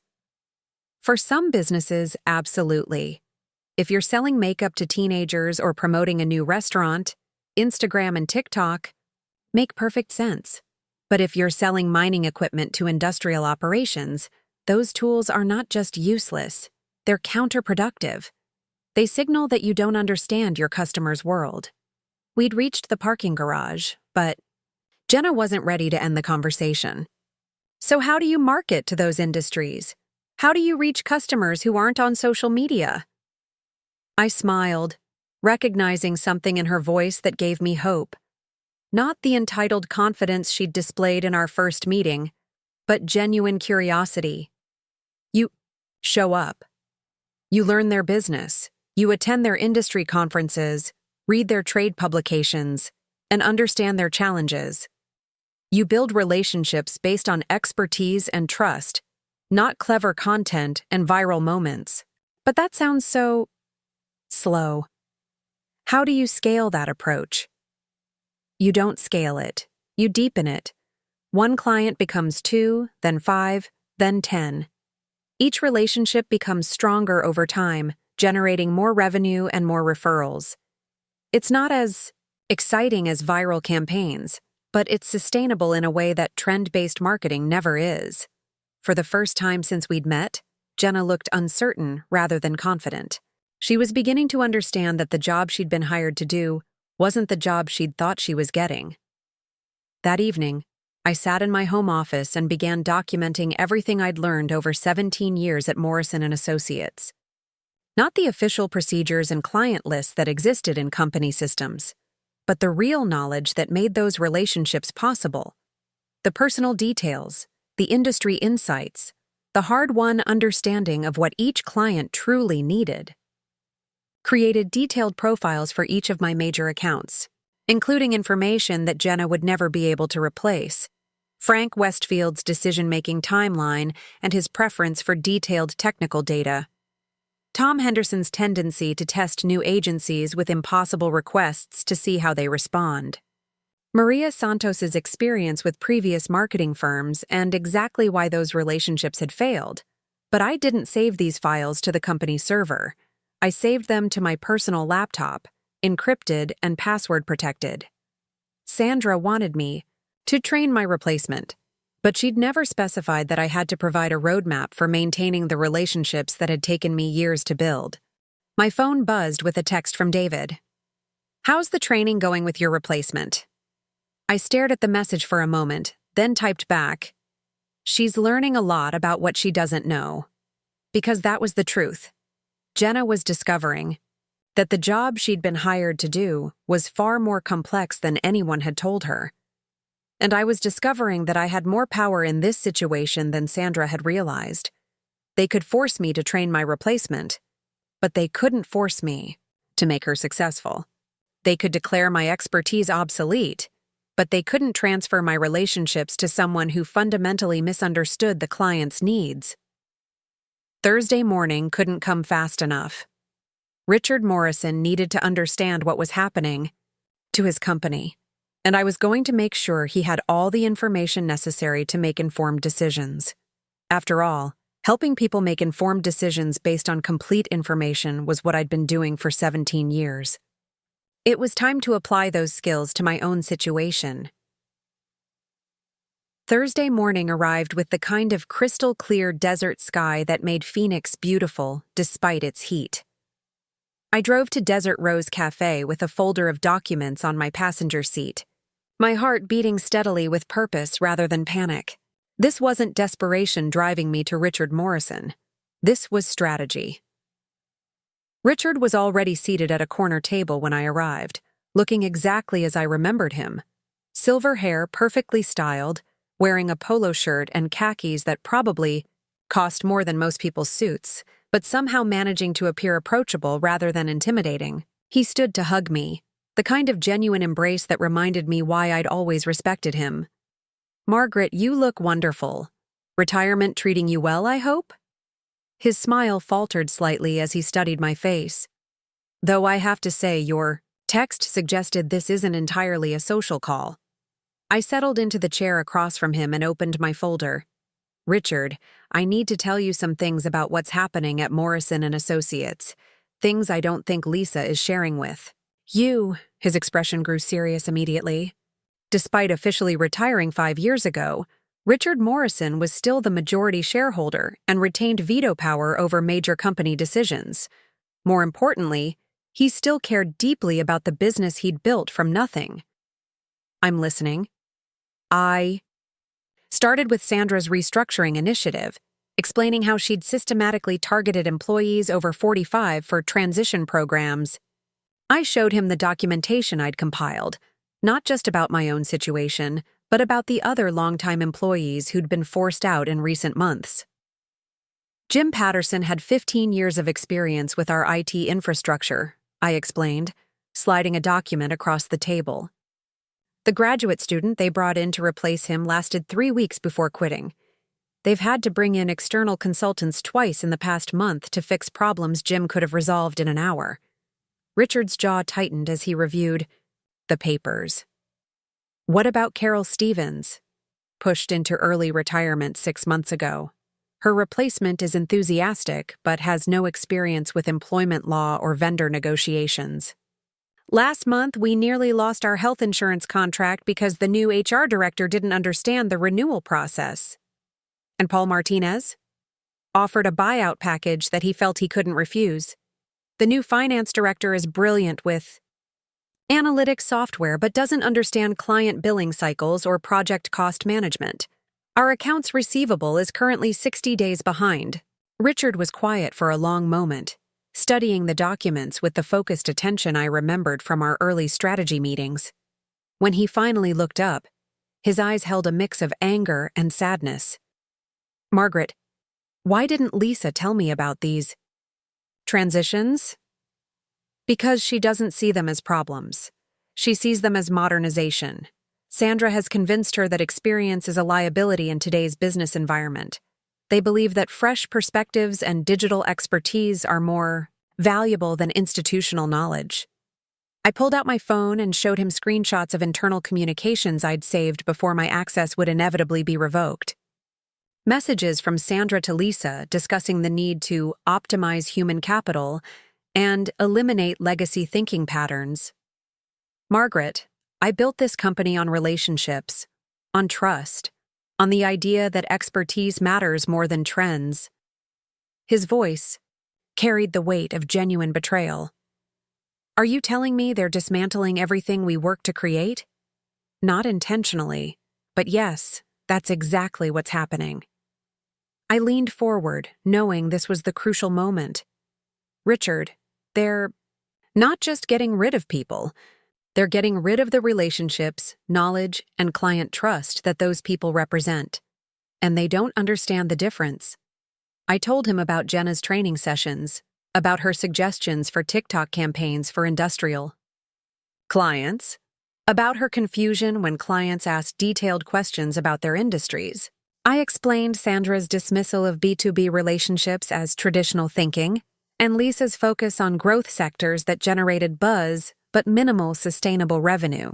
For some businesses, absolutely. If you're selling makeup to teenagers or promoting a new restaurant, Instagram and TikTok make perfect sense. But if you're selling mining equipment to industrial operations, those tools are not just useless, they're counterproductive. They signal that you don't understand your customer's world. We'd reached the parking garage, but Jenna wasn't ready to end the conversation. So how do you market to those industries? How do you reach customers who aren't on social media? I smiled, recognizing something in her voice that gave me hope. Not the entitled confidence she'd displayed in our first meeting, but genuine curiosity. You show up. You learn their business. You attend their industry conferences, read their trade publications, and understand their challenges. You build relationships based on expertise and trust, not clever content and viral moments. But that sounds so slow. How do you scale that approach? You don't scale it. You deepen it. One client becomes 2, then 5, then 10. Each relationship becomes stronger over time, generating more revenue and more referrals. It's not as exciting as viral campaigns, but it's sustainable in a way that trend-based marketing never is. For the first time since we'd met, Jenna looked uncertain rather than confident. She was beginning to understand that the job she'd been hired to do wasn't the job she'd thought she was getting. That evening, I sat in my home office and began documenting everything I'd learned over 17 years at Morrison & Associates. Not the official procedures and client lists that existed in company systems, but the real knowledge that made those relationships possible. The personal details, the industry insights, the hard-won understanding of what each client truly needed. Created detailed profiles for each of my major accounts, including information that Jenna would never be able to replace. Frank Westfield's decision-making timeline and his preference for detailed technical data. Tom Henderson's tendency to test new agencies with impossible requests to see how they respond. Maria Santos's experience with previous marketing firms and exactly why those relationships had failed. But I didn't save these files to the company server. I saved them to my personal laptop, encrypted and password protected. Sandra wanted me to train my replacement, but she'd never specified that I had to provide a roadmap for maintaining the relationships that had taken me years to build. My phone buzzed with a text from David. "How's the training going with your replacement?" I stared at the message for a moment, then typed back, "She's learning a lot about what she doesn't know." Because that was the truth. Jenna was discovering that the job she'd been hired to do was far more complex than anyone had told her. And I was discovering that I had more power in this situation than Sandra had realized. They could force me to train my replacement, but they couldn't force me to make her successful. They could declare my expertise obsolete, but they couldn't transfer my relationships to someone who fundamentally misunderstood the client's needs. Thursday morning couldn't come fast enough. Richard Morrison needed to understand what was happening to his company, and I was going to make sure he had all the information necessary to make informed decisions. After all, helping people make informed decisions based on complete information was what I'd been doing for 17 years. It was time to apply those skills to my own situation. Thursday morning arrived with the kind of crystal-clear desert sky that made Phoenix beautiful despite its heat. I drove to Desert Rose Cafe with a folder of documents on my passenger seat, my heart beating steadily with purpose rather than panic. This wasn't desperation driving me to Richard Morrison. This was strategy. Richard was already seated at a corner table when I arrived, looking exactly as I remembered him. Silver hair, perfectly styled, wearing a polo shirt and khakis that probably cost more than most people's suits, but somehow managing to appear approachable rather than intimidating. He stood to hug me, the kind of genuine embrace that reminded me why I'd always respected him. "Margaret, you look wonderful. Retirement treating you well, I hope?" His smile faltered slightly as he studied my face. "Though I have to say, your text suggested this isn't entirely a social call." I settled into the chair across from him and opened my folder. "Richard, I need to tell you some things about what's happening at Morrison and Associates. Things I don't think Lisa is sharing with you." His expression grew serious immediately. Despite officially retiring 5 years ago, Richard Morrison was still the majority shareholder and retained veto power over major company decisions. More importantly, he still cared deeply about the business he'd built from nothing. "I'm listening." I started with Sandra's restructuring initiative, explaining how she'd systematically targeted employees over 45 for transition programs. I showed him the documentation I'd compiled, not just about my own situation, but about the other longtime employees who'd been forced out in recent months. Jim Patterson had 15 years of experience with our IT infrastructure, I explained, sliding a document across the table. The graduate student they brought in to replace him lasted 3 weeks before quitting. They've had to bring in external consultants twice in the past month to fix problems Jim could have resolved in an hour. Richard's jaw tightened as he reviewed the papers. "What about Carol Stevens?" Pushed into early retirement 6 months ago. "Her replacement is enthusiastic, but has no experience with employment law or vendor negotiations. Last month, we nearly lost our health insurance contract because the new HR director didn't understand the renewal process." "And Paul Martinez?" "Offered a buyout package that he felt he couldn't refuse. The new finance director is brilliant with analytics software but doesn't understand client billing cycles or project cost management. Our accounts receivable is currently 60 days behind." Richard was quiet for a long moment, studying the documents with the focused attention I remembered from our early strategy meetings. When he finally looked up, his eyes held a mix of anger and sadness. "Margaret, why didn't Lisa tell me about these transitions?" "Because she doesn't see them as problems. She sees them as modernization. Sandra has convinced her that experience is a liability in today's business environment. They believe that fresh perspectives and digital expertise are more valuable than institutional knowledge." I pulled out my phone and showed him screenshots of internal communications I'd saved before my access would inevitably be revoked. Messages from Sandra to Lisa discussing the need to optimize human capital and eliminate legacy thinking patterns. "Margaret, I built this company on relationships, on trust, on the idea that expertise matters more than trends." His voice carried the weight of genuine betrayal. "Are you telling me they're dismantling everything we worked to create?" "Not intentionally, but yes, that's exactly what's happening." I leaned forward, knowing this was the crucial moment. "Richard, they're not just getting rid of people. They're getting rid of the relationships, knowledge, and client trust that those people represent. And they don't understand the difference." I told him about Jenna's training sessions, about her suggestions for TikTok campaigns for industrial clients, about her confusion when clients asked detailed questions about their industries. I explained Sandra's dismissal of B2B relationships as traditional thinking, and Lisa's focus on growth sectors that generated buzz but minimal sustainable revenue.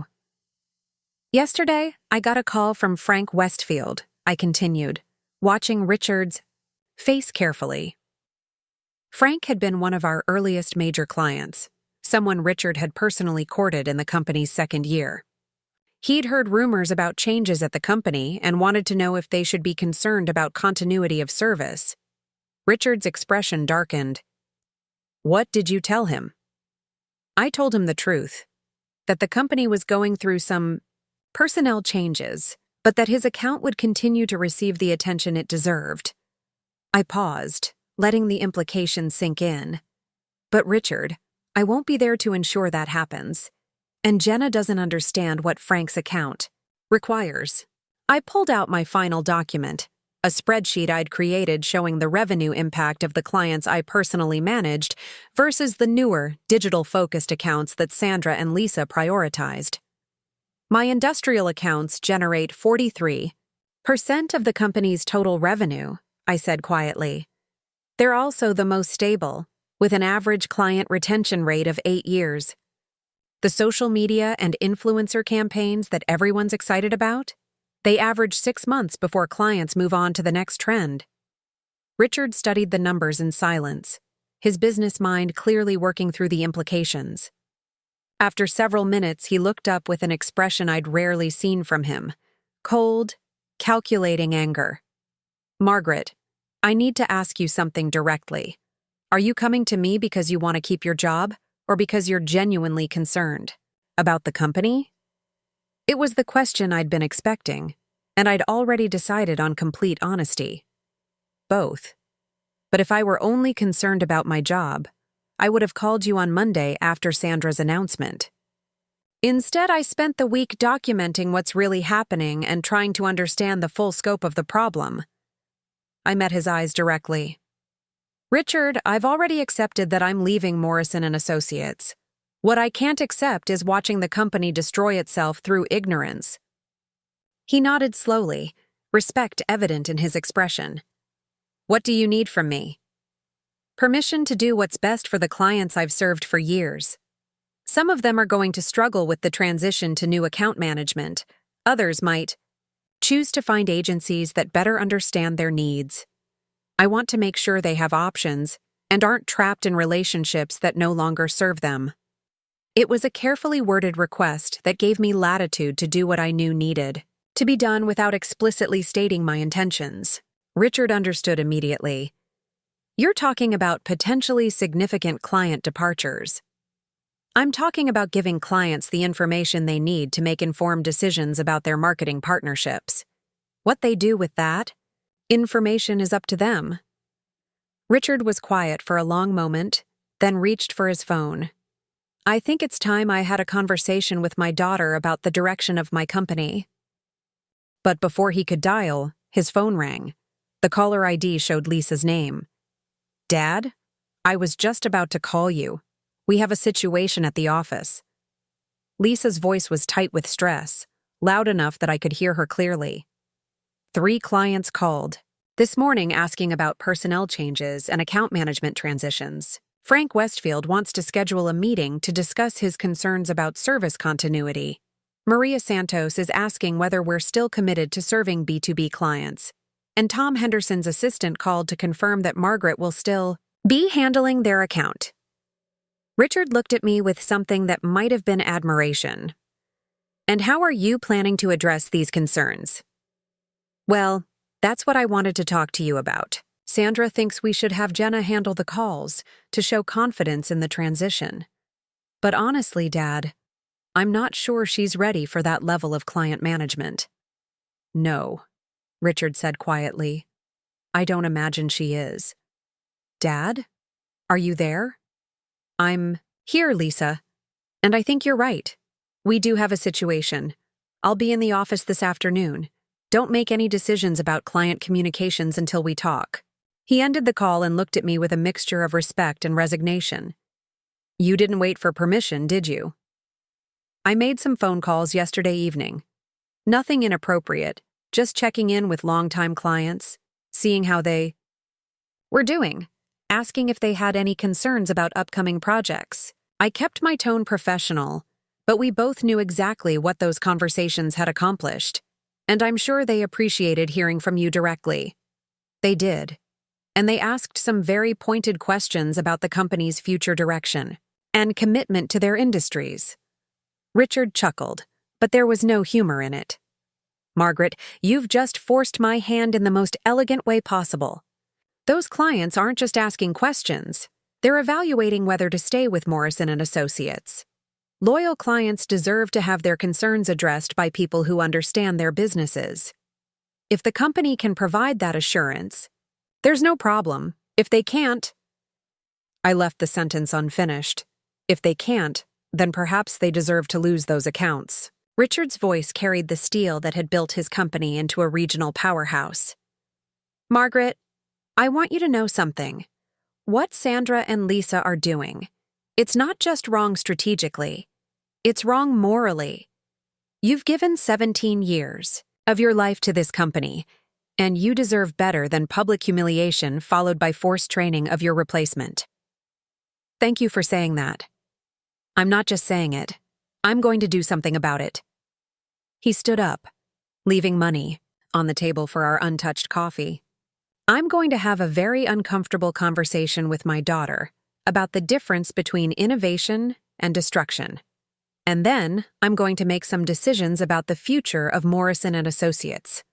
"Yesterday, I got a call from Frank Westfield," I continued, watching Richard's face carefully. Frank had been one of our earliest major clients, someone Richard had personally courted in the company's second year. He'd heard rumors about changes at the company and wanted to know if they should be concerned about continuity of service. Richard's expression darkened. "What did you tell him?" I told him the truth, that the company was going through some personnel changes, but that his account would continue to receive the attention it deserved. I paused, letting the implication sink in. But Richard, I won't be there to ensure that happens. And Jenna doesn't understand what Frank's account requires. I pulled out my final document, a spreadsheet I'd created showing the revenue impact of the clients I personally managed versus the newer, digital-focused accounts that Sandra and Lisa prioritized. My industrial accounts generate 43% of the company's total revenue, I said quietly. They're also the most stable, with an average client retention rate of 8 years. The social media and influencer campaigns that everyone's excited about? They average 6 months before clients move on to the next trend. Richard studied the numbers in silence, his business mind clearly working through the implications. After several minutes, he looked up with an expression I'd rarely seen from him: cold, calculating anger. "Margaret, I need to ask you something directly. Are you coming to me because you want to keep your job, or because you're genuinely concerned about the company?" It was the question I'd been expecting, and I'd already decided on complete honesty. Both. But if I were only concerned about my job, I would have called you on Monday after Sandra's announcement. Instead, I spent the week documenting what's really happening and trying to understand the full scope of the problem. I met his eyes directly. "Richard, I've already accepted that I'm leaving Morrison & Associates. What I can't accept is watching the company destroy itself through ignorance." He nodded slowly, respect evident in his expression. "What do you need from me?" "Permission to do what's best for the clients I've served for years. Some of them are going to struggle with the transition to new account management. Others might choose to find agencies that better understand their needs. I want to make sure they have options and aren't trapped in relationships that no longer serve them." It was a carefully worded request that gave me latitude to do what I knew needed to be done without explicitly stating my intentions. Richard understood immediately. "You're talking about potentially significant client departures." "I'm talking about giving clients the information they need to make informed decisions about their marketing partnerships. What they do with that information is up to them." Richard was quiet for a long moment, then reached for his phone. "I think it's time I had a conversation with my daughter about the direction of my company." But before he could dial, his phone rang. The caller ID showed Lisa's name. "Dad? I was just about to call you. We have a situation at the office." Lisa's voice was tight with stress, loud enough that I could hear her clearly. 3 clients called this morning asking about personnel changes and account management transitions. Frank Westfield wants to schedule a meeting to discuss his concerns about service continuity. Maria Santos is asking whether we're still committed to serving B2B clients. And Tom Henderson's assistant called to confirm that Margaret will still be handling their account. Richard looked at me with something that might have been admiration. "And how are you planning to address these concerns?" "Well, that's what I wanted to talk to you about. Sandra thinks we should have Jenna handle the calls to show confidence in the transition. But honestly, Dad, I'm not sure she's ready for that level of client management." "No," Richard said quietly. "I don't imagine she is." "Dad? Are you there?" "I'm here, Lisa. And I think you're right. We do have a situation. I'll be in the office this afternoon. Don't make any decisions about client communications until we talk." He ended the call and looked at me with a mixture of respect and resignation. "You didn't wait for permission, did you?" "I made some phone calls yesterday evening. Nothing inappropriate, just checking in with longtime clients, seeing how they were doing, asking if they had any concerns about upcoming projects." I kept my tone professional, but we both knew exactly what those conversations had accomplished, and I'm sure they appreciated hearing from you directly. They did. And they asked some very pointed questions about the company's future direction and commitment to their industries. Richard chuckled, but there was no humor in it. "Margaret, you've just forced my hand in the most elegant way possible. Those clients aren't just asking questions. They're evaluating whether to stay with Morrison and Associates. Loyal clients deserve to have their concerns addressed by people who understand their businesses. If the company can provide that assurance, there's no problem. If they can't, I left the sentence unfinished. If they can't, then perhaps they deserve to lose those accounts. Richard's voice carried the steel that had built his company into a regional powerhouse. Margaret, I want you to know something. What Sandra and Lisa are doing, it's not just wrong strategically, it's wrong morally. You've given 17 years of your life to this company, and you deserve better than public humiliation followed by forced training of your replacement. Thank you for saying that. I'm not just saying it. I'm going to do something about it. He stood up, leaving money on the table for our untouched coffee. I'm going to have a very uncomfortable conversation with my daughter about the difference between innovation and destruction. And then I'm going to make some decisions about the future of Morrison and Associates.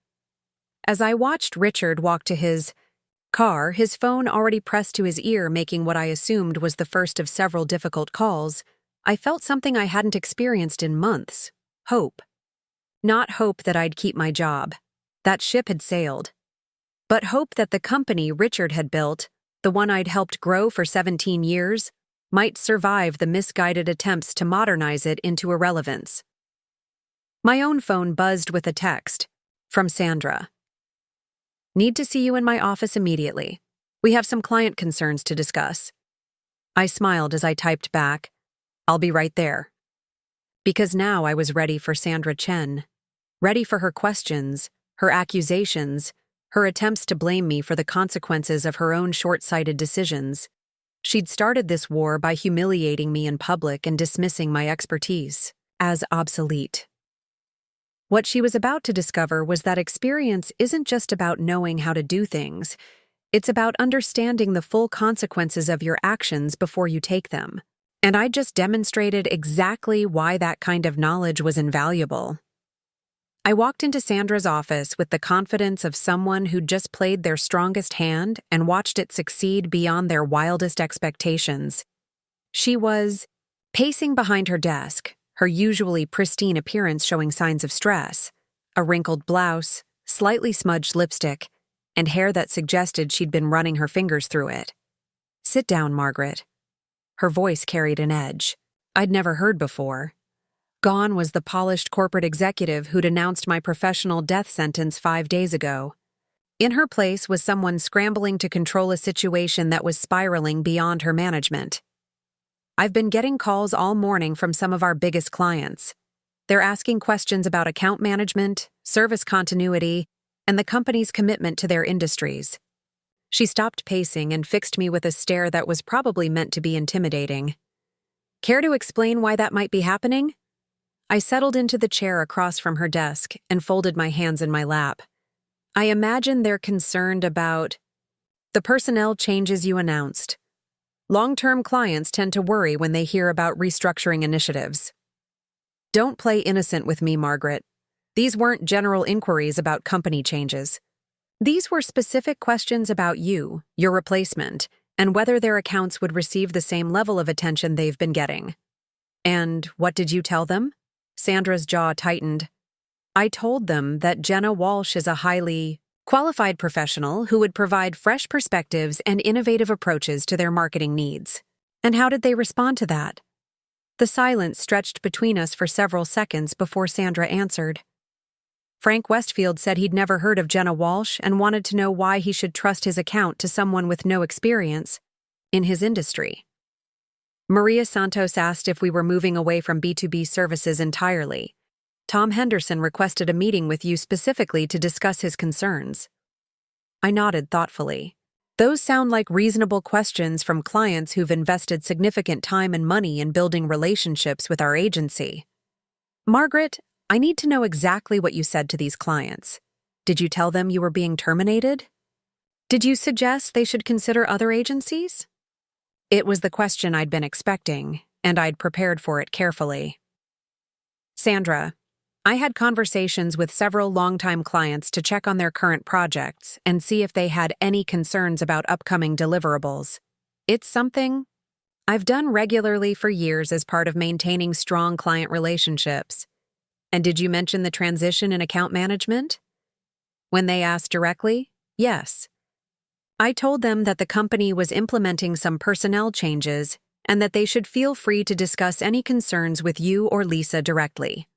As I watched Richard walk to his car, his phone already pressed to his ear, making what I assumed was the first of several difficult calls, I felt something I hadn't experienced in months. Hope. Not hope that I'd keep my job. That ship had sailed. But hope that the company Richard had built, the one I'd helped grow for 17 years, might survive the misguided attempts to modernize it into irrelevance. My own phone buzzed with a text from Sandra. Need to see you in my office immediately. We have some client concerns to discuss. I smiled as I typed back, I'll be right there. Because now I was ready for Sandra Chen. Ready for her questions, her accusations, her attempts to blame me for the consequences of her own short-sighted decisions. She'd started this war by humiliating me in public and dismissing my expertise as obsolete. What she was about to discover was that experience isn't just about knowing how to do things. It's about understanding the full consequences of your actions before you take them. And I just demonstrated exactly why that kind of knowledge was invaluable. I walked into Sandra's office with the confidence of someone who'd just played their strongest hand and watched it succeed beyond their wildest expectations. She was pacing behind her desk, her usually pristine appearance showing signs of stress, a wrinkled blouse, slightly smudged lipstick, and hair that suggested she'd been running her fingers through it. Sit down, Margaret. Her voice carried an edge I'd never heard before. Gone was the polished corporate executive who'd announced my professional death sentence 5 days ago. In her place was someone scrambling to control a situation that was spiraling beyond her management. I've been getting calls all morning from some of our biggest clients. They're asking questions about account management, service continuity, and the company's commitment to their industries. She stopped pacing and fixed me with a stare that was probably meant to be intimidating. Care to explain why that might be happening? I settled into the chair across from her desk and folded my hands in my lap. I imagine they're concerned about the personnel changes you announced. Long-term clients tend to worry when they hear about restructuring initiatives. Don't play innocent with me, Margaret. These weren't general inquiries about company changes. These were specific questions about you, your replacement, and whether their accounts would receive the same level of attention they've been getting. And what did you tell them? Sandra's jaw tightened. I told them that Jenna Walsh is a highly qualified professional who would provide fresh perspectives and innovative approaches to their marketing needs. And how did they respond to that? The silence stretched between us for several seconds before Sandra answered. Frank Westfield said he'd never heard of Jenna Walsh and wanted to know why he should trust his account to someone with no experience in his industry. Maria Santos asked if we were moving away from B2B services entirely. Tom Henderson requested a meeting with you specifically to discuss his concerns. I nodded thoughtfully. Those sound like reasonable questions from clients who've invested significant time and money in building relationships with our agency. Margaret, I need to know exactly what you said to these clients. Did you tell them you were being terminated? Did you suggest they should consider other agencies? It was the question I'd been expecting, and I'd prepared for it carefully. Sandra, I had conversations with several longtime clients to check on their current projects and see if they had any concerns about upcoming deliverables. It's something I've done regularly for years as part of maintaining strong client relationships. And did you mention the transition in account management? When they asked directly, yes. I told them that the company was implementing some personnel changes and that they should feel free to discuss any concerns with you or Lisa directly.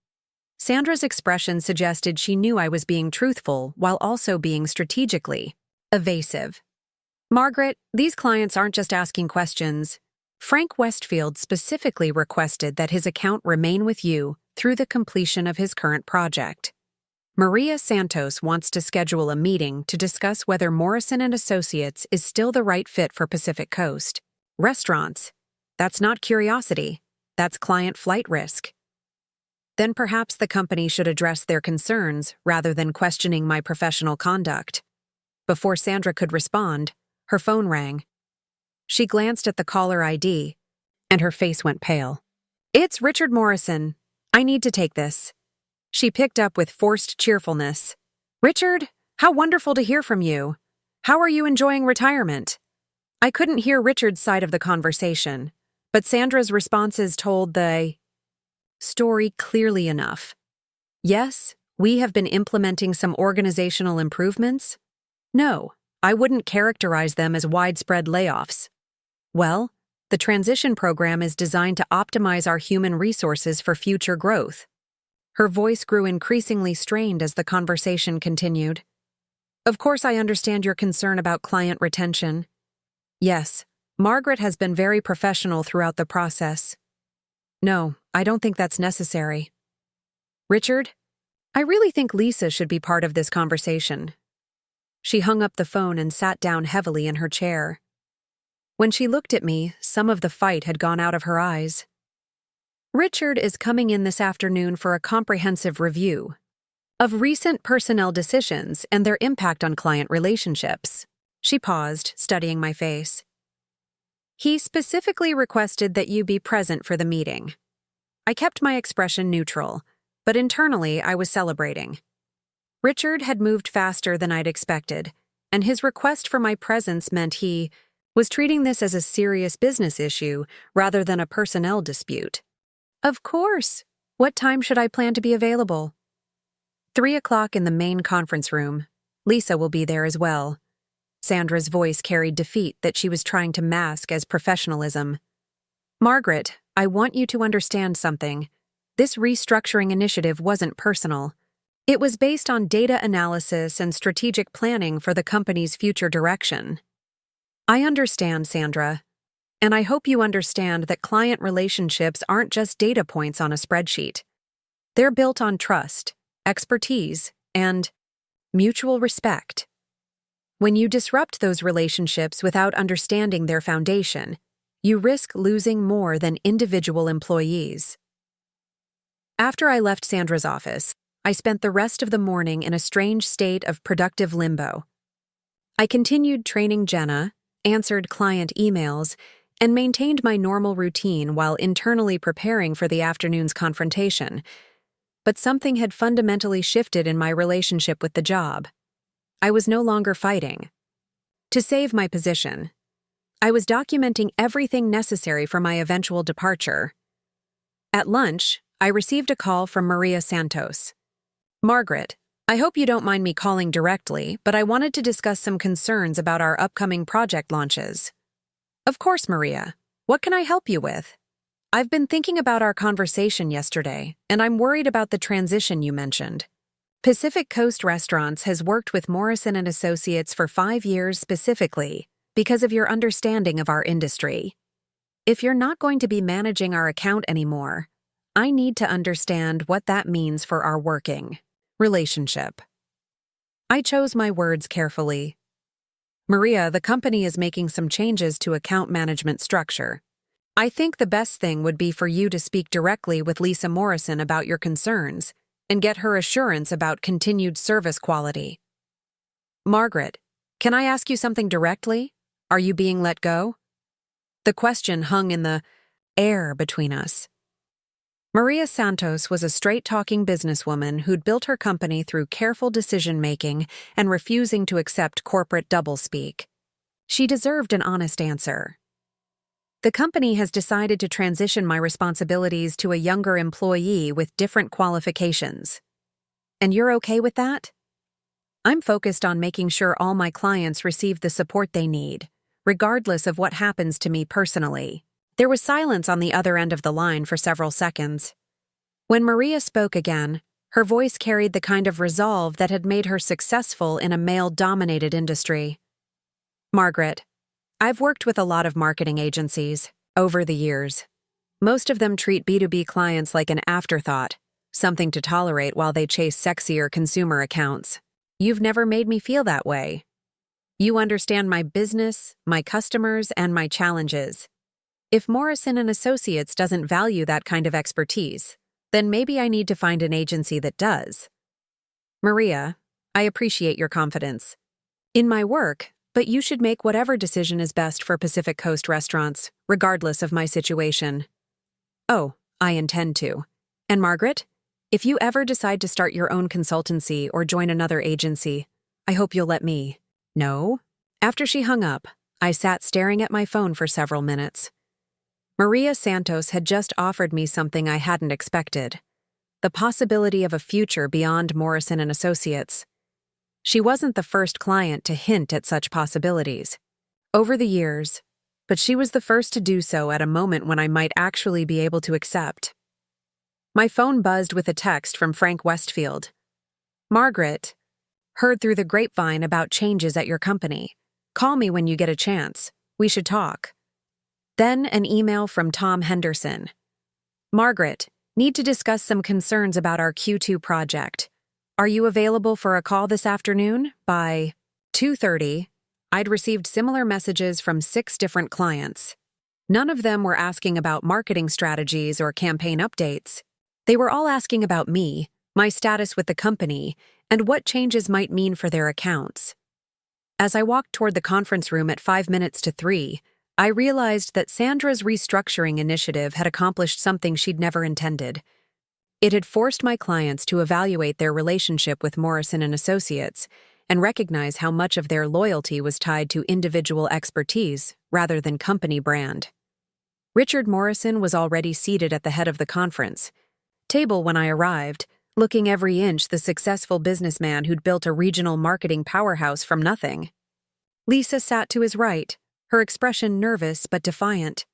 Sandra's expression suggested she knew I was being truthful while also being strategically evasive. Margaret, these clients aren't just asking questions. Frank Westfield specifically requested that his account remain with you through the completion of his current project. Maria Santos wants to schedule a meeting to discuss whether Morrison & Associates is still the right fit for Pacific Coast. Restaurants. That's not curiosity. That's client flight risk. Then perhaps the company should address their concerns rather than questioning my professional conduct. Before Sandra could respond, her phone rang. She glanced at the caller ID, and her face went pale. It's Richard Morrison. I need to take this. She picked up with forced cheerfulness. Richard, how wonderful to hear from you. How are you enjoying retirement? I couldn't hear Richard's side of the conversation, but Sandra's responses told the story clearly enough. Yes, we have been implementing some organizational improvements. No, I wouldn't characterize them as widespread layoffs. Well, the transition program is designed to optimize our human resources for future growth. Her voice grew increasingly strained as the conversation continued. Of course, I understand your concern about client retention. Yes, Margaret has been very professional throughout the process. No, I don't think that's necessary. Richard, I really think Lisa should be part of this conversation. She hung up the phone and sat down heavily in her chair. When she looked at me, some of the fight had gone out of her eyes. Richard is coming in this afternoon for a comprehensive review of recent personnel decisions and their impact on client relationships. She paused, studying my face. He specifically requested that you be present for the meeting. I kept my expression neutral, but internally I was celebrating. Richard had moved faster than I'd expected, and his request for my presence meant he was treating this as a serious business issue rather than a personnel dispute. Of course. What time should I plan to be available? 3 o'clock in the main conference room. Lisa will be there as well. Sandra's voice carried defeat that she was trying to mask as professionalism. Margaret, I want you to understand something. This restructuring initiative wasn't personal. It was based on data analysis and strategic planning for the company's future direction. I understand, Sandra. And I hope you understand that client relationships aren't just data points on a spreadsheet. They're built on trust, expertise, and mutual respect. When you disrupt those relationships without understanding their foundation, you risk losing more than individual employees. After I left Sandra's office, I spent the rest of the morning in a strange state of productive limbo. I continued training Jenna, answered client emails, and maintained my normal routine while internally preparing for the afternoon's confrontation. But something had fundamentally shifted in my relationship with the job. I was no longer fighting. To save my position, I was documenting everything necessary for my eventual departure. At lunch, I received a call from Maria Santos. Margaret, I hope you don't mind me calling directly, but I wanted to discuss some concerns about our upcoming project launches. Of course, Maria. What can I help you with? I've been thinking about our conversation yesterday, and I'm worried about the transition you mentioned. Pacific Coast Restaurants has worked with Morrison & Associates for 5 years specifically because of your understanding of our industry. If you're not going to be managing our account anymore, I need to understand what that means for our working relationship. I chose my words carefully. Maria, the company is making some changes to account management structure. I think the best thing would be for you to speak directly with Lisa Morrison about your concerns and get her assurance about continued service quality. Margaret, can I ask you something directly? Are you being let go? The question hung in the air between us. Maria Santos was a straight-talking businesswoman who'd built her company through careful decision-making and refusing to accept corporate doublespeak. She deserved an honest answer. The company has decided to transition my responsibilities to a younger employee with different qualifications. And you're okay with that? I'm focused on making sure all my clients receive the support they need, regardless of what happens to me personally. There was silence on the other end of the line for several seconds. When Maria spoke again, her voice carried the kind of resolve that had made her successful in a male-dominated industry. Margaret, I've worked with a lot of marketing agencies over the years. Most of them treat B2B clients like an afterthought, something to tolerate while they chase sexier consumer accounts. You've never made me feel that way. You understand my business, my customers, and my challenges. If Morrison & Associates doesn't value that kind of expertise, then maybe I need to find an agency that does. Maria, I appreciate your confidence in my work, but you should make whatever decision is best for Pacific Coast restaurants, regardless of my situation. Oh, I intend to. And Margaret, if you ever decide to start your own consultancy or join another agency, I hope you'll let me know. After she hung up, I sat staring at my phone for several minutes. Maria Santos had just offered me something I hadn't expected: the possibility of a future beyond Morrison & Associates. She wasn't the first client to hint at such possibilities over the years, but she was the first to do so at a moment when I might actually be able to accept. My phone buzzed with a text from Frank Westfield. Margaret, heard through the grapevine about changes at your company. Call me when you get a chance. We should talk. Then an email from Tom Henderson. Margaret, need to discuss some concerns about our Q2 project. Are you available for a call this afternoon? By 2:30, I'd received similar messages from 6 different clients. None of them were asking about marketing strategies or campaign updates. They were all asking about me, my status with the company, and what changes might mean for their accounts. As I walked toward the conference room at 5 minutes to 3, I realized that Sandra's restructuring initiative had accomplished something she'd never intended. It had forced my clients to evaluate their relationship with Morrison & Associates and recognize how much of their loyalty was tied to individual expertise rather than company brand. Richard Morrison was already seated at the head of the conference table when I arrived, looking every inch the successful businessman who'd built a regional marketing powerhouse from nothing. Lisa sat to his right, her expression nervous but defiant.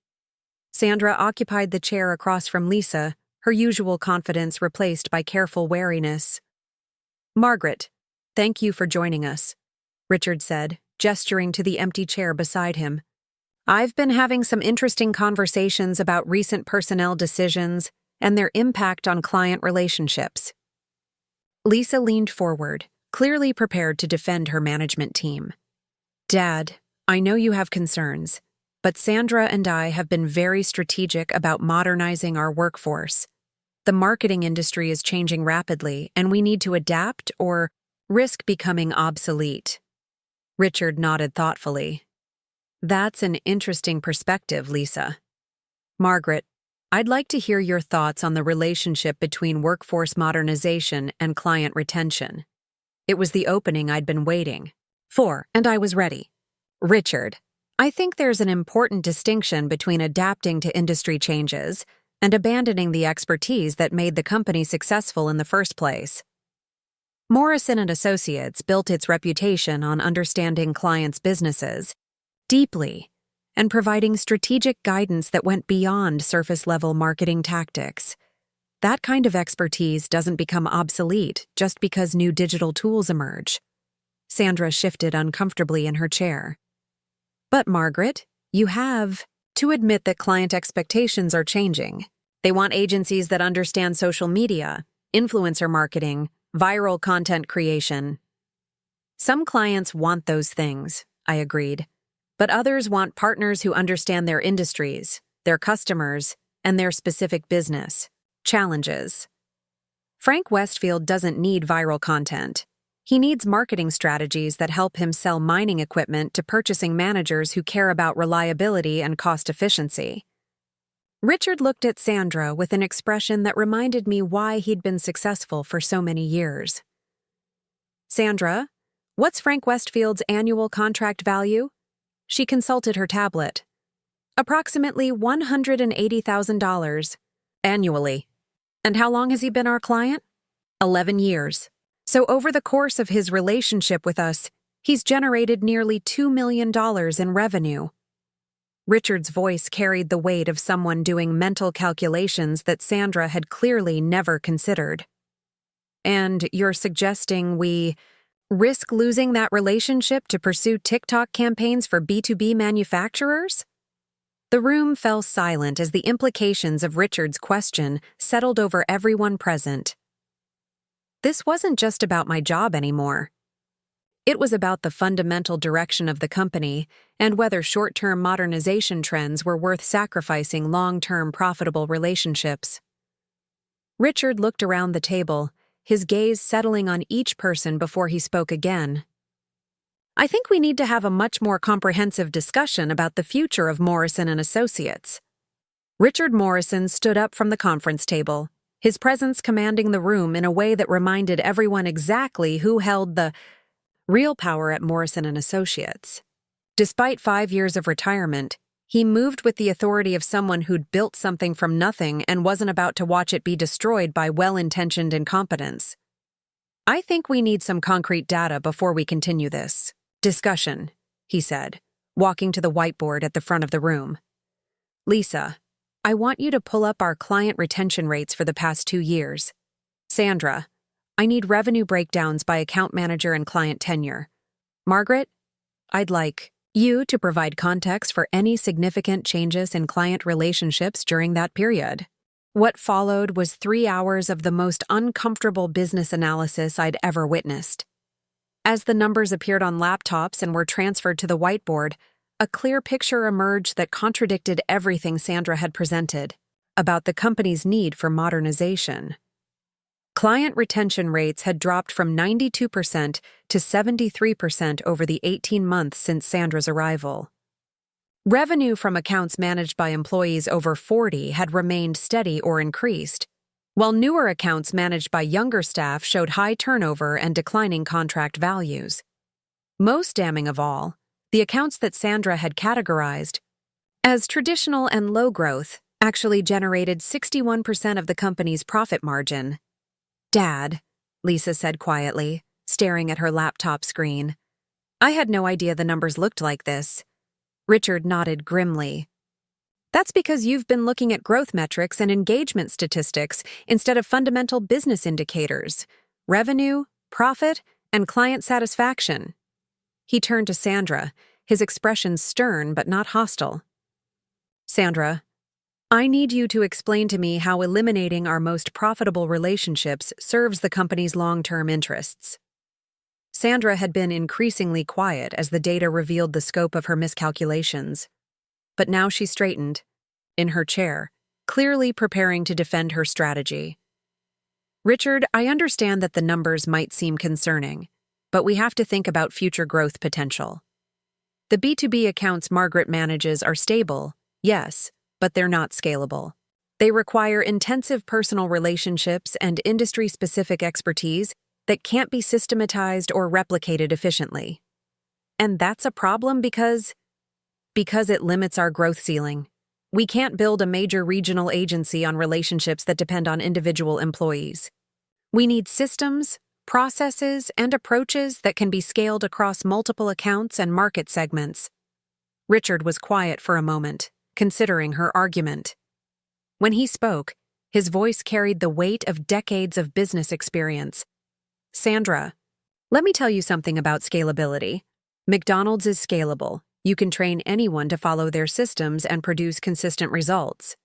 Sandra occupied the chair across from Lisa, her usual confidence replaced by careful wariness. Margaret, thank you for joining us, Richard said, gesturing to the empty chair beside him. I've been having some interesting conversations about recent personnel decisions and their impact on client relationships. Lisa leaned forward, clearly prepared to defend her management team. Dad, I know you have concerns, but Sandra and I have been very strategic about modernizing our workforce. The marketing industry is changing rapidly, and we need to adapt or risk becoming obsolete. Richard nodded thoughtfully. That's an interesting perspective, Lisa. Margaret, I'd like to hear your thoughts on the relationship between workforce modernization and client retention. It was the opening I'd been waiting for, and I was ready. Richard, I think there's an important distinction between adapting to industry changes and abandoning the expertise that made the company successful in the first place. Morrison & Associates built its reputation on understanding clients' businesses deeply and providing strategic guidance that went beyond surface-level marketing tactics. That kind of expertise doesn't become obsolete just because new digital tools emerge. Sandra shifted uncomfortably in her chair. But Margaret, you have to admit that client expectations are changing. They want agencies that understand social media, influencer marketing, viral content creation. Some clients want those things, I agreed. But others want partners who understand their industries, their customers, and their specific business challenges. Frank Westfield doesn't need viral content. He needs marketing strategies that help him sell mining equipment to purchasing managers who care about reliability and cost efficiency. Richard looked at Sandra with an expression that reminded me why he'd been successful for so many years. Sandra, what's Frank Westfield's annual contract value? She consulted her tablet. Approximately $180,000 annually. And how long has he been our client? 11 years. So over the course of his relationship with us, he's generated nearly $2 million in revenue. Richard's voice carried the weight of someone doing mental calculations that Sandra had clearly never considered. And you're suggesting we risk losing that relationship to pursue TikTok campaigns for B2B manufacturers? The room fell silent as the implications of Richard's question settled over everyone present. This wasn't just about my job anymore. It was about the fundamental direction of the company and whether short-term modernization trends were worth sacrificing long-term profitable relationships. Richard looked around the table, his gaze settling on each person before he spoke again. I think we need to have a much more comprehensive discussion about the future of Morrison & Associates. Richard Morrison stood up from the conference table, his presence commanding the room in a way that reminded everyone exactly who held the real power at Morrison & Associates. Despite 5 years of retirement, he moved with the authority of someone who'd built something from nothing and wasn't about to watch it be destroyed by well-intentioned incompetence. I think we need some concrete data before we continue this discussion, he said, walking to the whiteboard at the front of the room. Lisa, I want you to pull up our client retention rates for the past 2 years. Sandra, I need revenue breakdowns by account manager and client tenure. Margaret, I'd like you to provide context for any significant changes in client relationships during that period. What followed was 3 hours of the most uncomfortable business analysis I'd ever witnessed. As the numbers appeared on laptops and were transferred to the whiteboard, a clear picture emerged that contradicted everything Sandra had presented about the company's need for modernization. Client retention rates had dropped from 92% to 73% over the 18 months since Sandra's arrival. Revenue from accounts managed by employees over 40 had remained steady or increased, while newer accounts managed by younger staff showed high turnover and declining contract values. Most damning of all, the accounts that Sandra had categorized as traditional and low growth actually generated 61% of the company's profit margin. Dad, Lisa said quietly, staring at her laptop screen. I had no idea the numbers looked like this. Richard nodded grimly. That's because you've been looking at growth metrics and engagement statistics instead of fundamental business indicators, revenue, profit, and client satisfaction. He turned to Sandra, his expression stern but not hostile. Sandra, I need you to explain to me how eliminating our most profitable relationships serves the company's long-term interests. Sandra had been increasingly quiet as the data revealed the scope of her miscalculations. But now she straightened, in her chair, clearly preparing to defend her strategy. Richard, I understand that the numbers might seem concerning, but we have to think about future growth potential. The B2B accounts Margaret manages are stable, yes, but they're not scalable. They require intensive personal relationships and industry-specific expertise that can't be systematized or replicated efficiently. And that's a problem because it limits our growth ceiling. We can't build a major regional agency on relationships that depend on individual employees. We need systems, processes, and approaches that can be scaled across multiple accounts and market segments. Richard was quiet for a moment, considering her argument. When he spoke, his voice carried the weight of decades of business experience. Sandra, let me tell you something about scalability. McDonald's is scalable. You can train anyone to follow their systems and produce consistent results.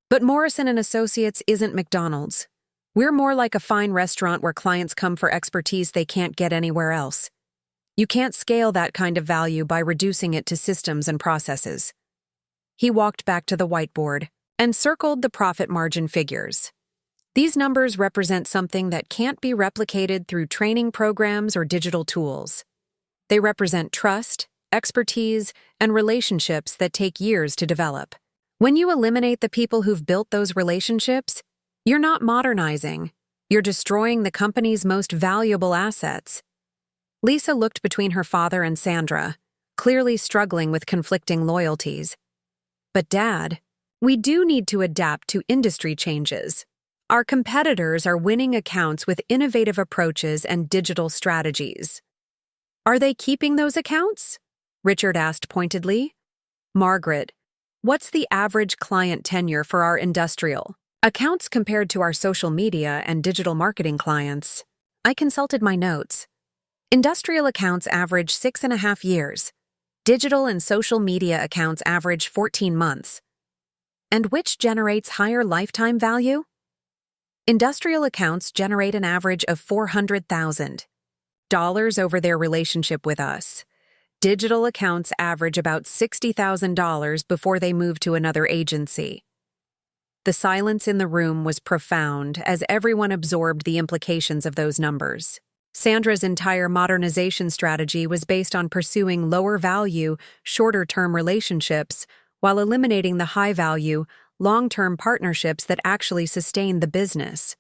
But Morrison & Associates isn't McDonald's. We're more like a fine restaurant where clients come for expertise they can't get anywhere else. You can't scale that kind of value by reducing it to systems and processes. He walked back to the whiteboard and circled the profit margin figures. These numbers represent something that can't be replicated through training programs or digital tools. They represent trust, expertise, and relationships that take years to develop. When you eliminate the people who've built those relationships, you're not modernizing. You're destroying the company's most valuable assets. Lisa looked between her father and Sandra, clearly struggling with conflicting loyalties. But Dad, we do need to adapt to industry changes. Our competitors are winning accounts with innovative approaches and digital strategies. Are they keeping those accounts? Richard asked pointedly. Margaret, what's the average client tenure for our industrial accounts compared to our social media and digital marketing clients? I consulted my notes. Industrial accounts average 6.5 years. Digital and social media accounts average 14 months. And which generates higher lifetime value? Industrial accounts generate an average of $400,000 over their relationship with us. Digital accounts average about $60,000 before they move to another agency. The silence in the room was profound as everyone absorbed the implications of those numbers. Sandra's entire modernization strategy was based on pursuing lower-value, shorter-term relationships while eliminating the high-value, long-term partnerships that actually sustained the business.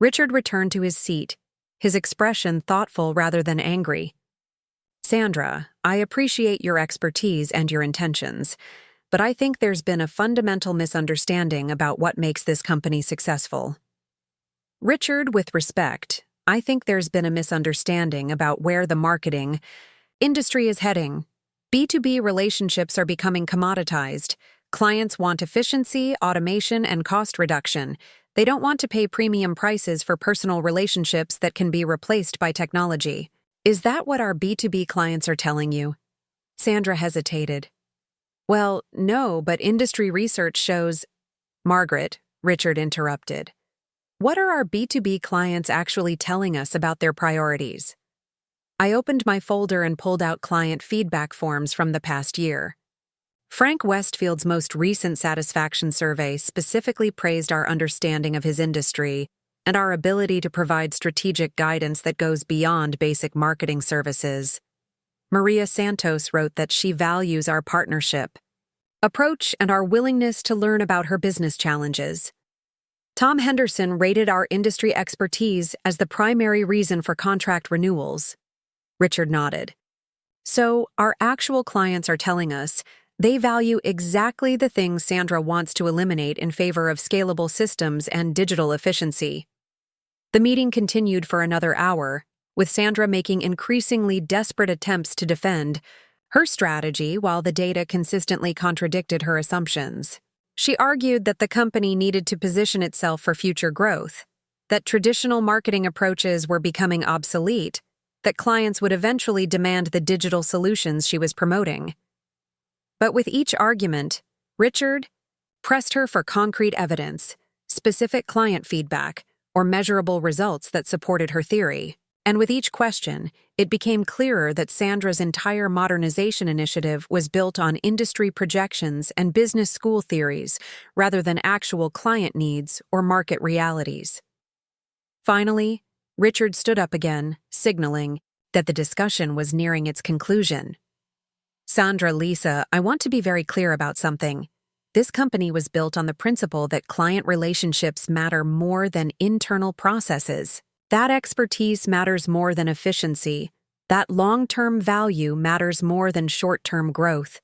Richard returned to his seat, his expression thoughtful rather than angry. Sandra, I appreciate your expertise and your intentions, but I think there's been a fundamental misunderstanding about what makes this company successful. Richard, with respect, I think there's been a misunderstanding about where the marketing industry is heading. B2B relationships are becoming commoditized. Clients want efficiency, automation, and cost reduction. They don't want to pay premium prices for personal relationships that can be replaced by technology. Is that what our B2B clients are telling you? Sandra hesitated. Well, no, but industry research shows— Margaret, Richard interrupted. What are our B2B clients actually telling us about their priorities? I opened my folder and pulled out client feedback forms from the past year. Frank Westfield's most recent satisfaction survey specifically praised our understanding of his industry and our ability to provide strategic guidance that goes beyond basic marketing services. Maria Santos wrote that she values our partnership, approach, and our willingness to learn about her business challenges. Tom Henderson rated our industry expertise as the primary reason for contract renewals. Richard nodded. So, our actual clients are telling us they value exactly the things Sandra wants to eliminate in favor of scalable systems and digital efficiency. The meeting continued for another hour, with Sandra making increasingly desperate attempts to defend her strategy while the data consistently contradicted her assumptions. She argued that the company needed to position itself for future growth, that traditional marketing approaches were becoming obsolete, that clients would eventually demand the digital solutions she was promoting. But with each argument, Richard pressed her for concrete evidence, specific client feedback, or measurable results that supported her theory. And with each question, it became clearer that Sandra's entire modernization initiative was built on industry projections and business school theories rather than actual client needs or market realities. Finally, Richard stood up again, signaling that the discussion was nearing its conclusion. Sandra, Lisa, I want to be very clear about something. This company was built on the principle that client relationships matter more than internal processes. That expertise matters more than efficiency. That long-term value matters more than short-term growth.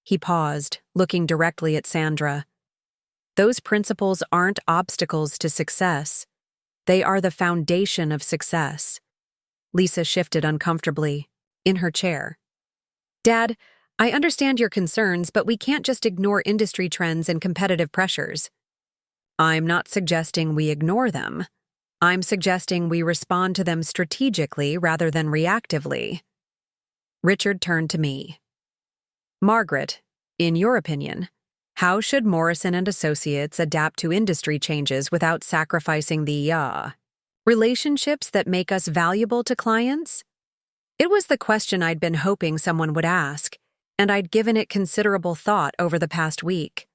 He paused, looking directly at Sandra. Those principles aren't obstacles to success. They are the foundation of success. Lisa shifted uncomfortably, in her chair. Dad, I understand your concerns, but we can't just ignore industry trends and competitive pressures. I'm not suggesting we ignore them. I'm suggesting we respond to them strategically rather than reactively. Richard turned to me. Margaret, in your opinion, how should Morrison & Associates adapt to industry changes without sacrificing the relationships that make us valuable to clients? It was the question I'd been hoping someone would ask, and I'd given it considerable thought over the past week.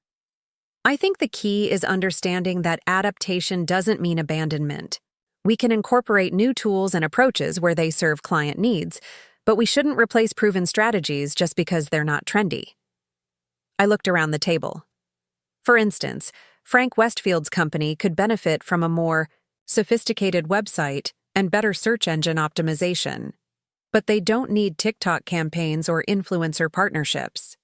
I think the key is understanding that adaptation doesn't mean abandonment. We can incorporate new tools and approaches where they serve client needs, but we shouldn't replace proven strategies just because they're not trendy. I looked around the table. For instance, Frank Westfield's company could benefit from a more sophisticated website and better search engine optimization. But they don't need TikTok campaigns or influencer partnerships.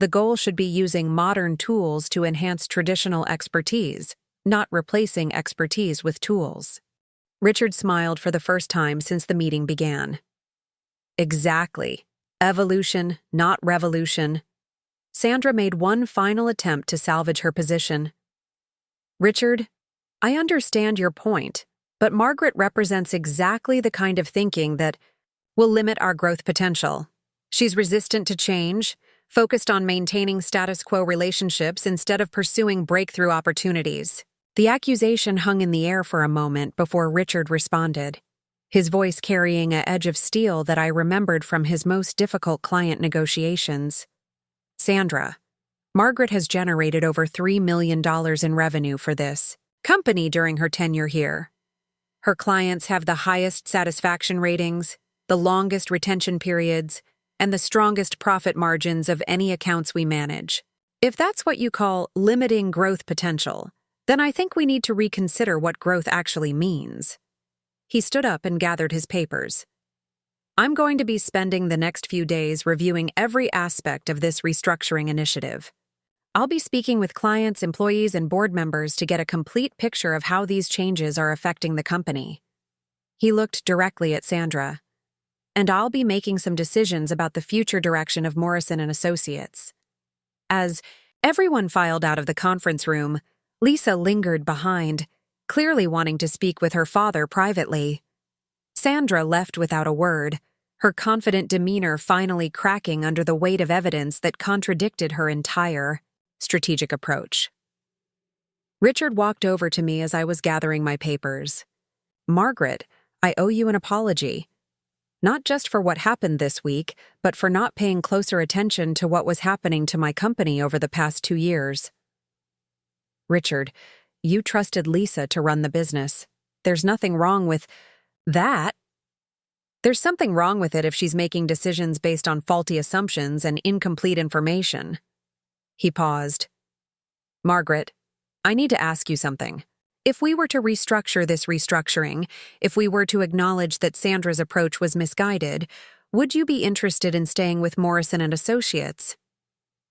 The goal should be using modern tools to enhance traditional expertise, not replacing expertise with tools. Richard smiled for the first time since the meeting began. Exactly. Evolution, not revolution. Sandra made one final attempt to salvage her position. Richard, I understand your point, but Margaret represents exactly the kind of thinking that will limit our growth potential. She's resistant to change, focused on maintaining status quo relationships instead of pursuing breakthrough opportunities. The accusation hung in the air for a moment before Richard responded, his voice carrying an edge of steel that I remembered from his most difficult client negotiations. Sandra, Margaret has generated over $3 million in revenue for this company during her tenure here. Her clients have the highest satisfaction ratings, the longest retention periods, and the strongest profit margins of any accounts we manage. If that's what you call limiting growth potential, then I think we need to reconsider what growth actually means. He stood up and gathered his papers. I'm going to be spending the next few days reviewing every aspect of this restructuring initiative. I'll be speaking with clients, employees, and board members to get a complete picture of how these changes are affecting the company. He looked directly at Sandra. And I'll be making some decisions about the future direction of Morrison & Associates. As everyone filed out of the conference room, Lisa lingered behind, clearly wanting to speak with her father privately. Sandra left without a word, her confident demeanor finally cracking under the weight of evidence that contradicted her entire strategic approach. Richard walked over to me as I was gathering my papers. Margaret, I owe you an apology. Not just for what happened this week, but for not paying closer attention to what was happening to my company over the past 2 years. Richard, you trusted Lisa to run the business. There's nothing wrong with that. There's something wrong with it if she's making decisions based on faulty assumptions and incomplete information. He paused. Margaret, I need to ask you something. If we were to restructure this restructuring, if we were to acknowledge that Sandra's approach was misguided, would you be interested in staying with Morrison & Associates?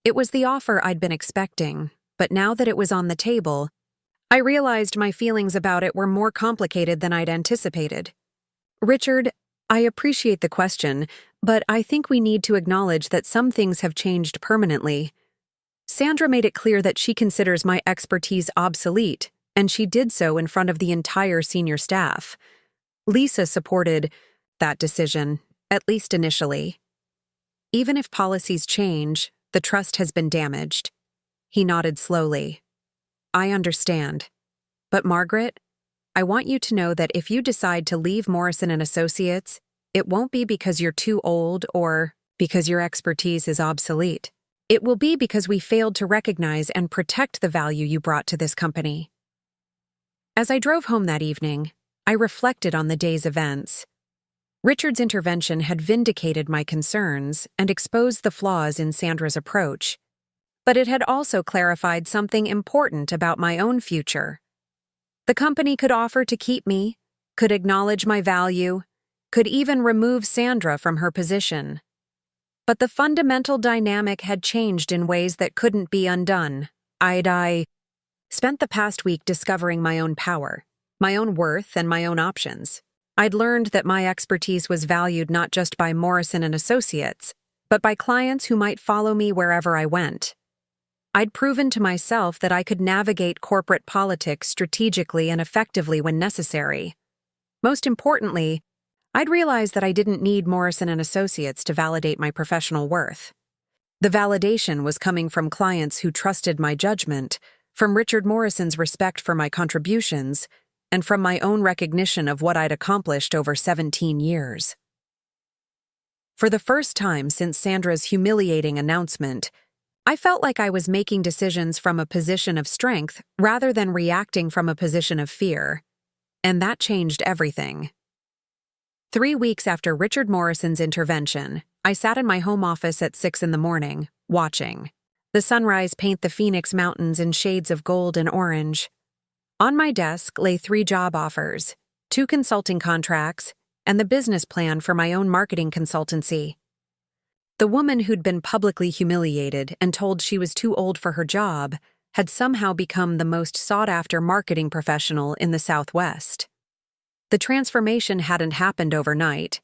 It was the offer I'd been expecting, but now that it was on the table, I realized my feelings about it were more complicated than I'd anticipated. Richard, I appreciate the question, but I think we need to acknowledge that some things have changed permanently. Sandra made it clear that she considers my expertise obsolete, and she did so in front of the entire senior staff. Lisa supported that decision, at least initially. Even if policies change, the trust has been damaged. He nodded slowly. I understand. But Margaret, I want you to know that if you decide to leave Morrison & Associates, it won't be because you're too old or because your expertise is obsolete. It will be because we failed to recognize and protect the value you brought to this company. As I drove home that evening, I reflected on the day's events. Richard's intervention had vindicated my concerns and exposed the flaws in Sandra's approach, but it had also clarified something important about my own future. The company could offer to keep me, could acknowledge my value, could even remove Sandra from her position. But the fundamental dynamic had changed in ways that couldn't be undone. I spent the past week discovering my own power, my own worth, and my own options. I'd learned that my expertise was valued not just by Morrison & Associates, but by clients who might follow me wherever I went. I'd proven to myself that I could navigate corporate politics strategically and effectively when necessary. Most importantly, I'd realized that I didn't need Morrison & Associates to validate my professional worth. The validation was coming from clients who trusted my judgment, from Richard Morrison's respect for my contributions, and from my own recognition of what I'd accomplished over 17 years. For the first time since Sandra's humiliating announcement, I felt like I was making decisions from a position of strength rather than reacting from a position of fear. And that changed everything. 3 weeks after Richard Morrison's intervention, I sat in my home office at 6 a.m, watching the sunrise paint the Phoenix Mountains in shades of gold and orange. On my desk lay 3 job offers, 2 consulting contracts, and the business plan for my own marketing consultancy. The woman who'd been publicly humiliated and told she was too old for her job had somehow become the most sought-after marketing professional in the Southwest. The transformation hadn't happened overnight,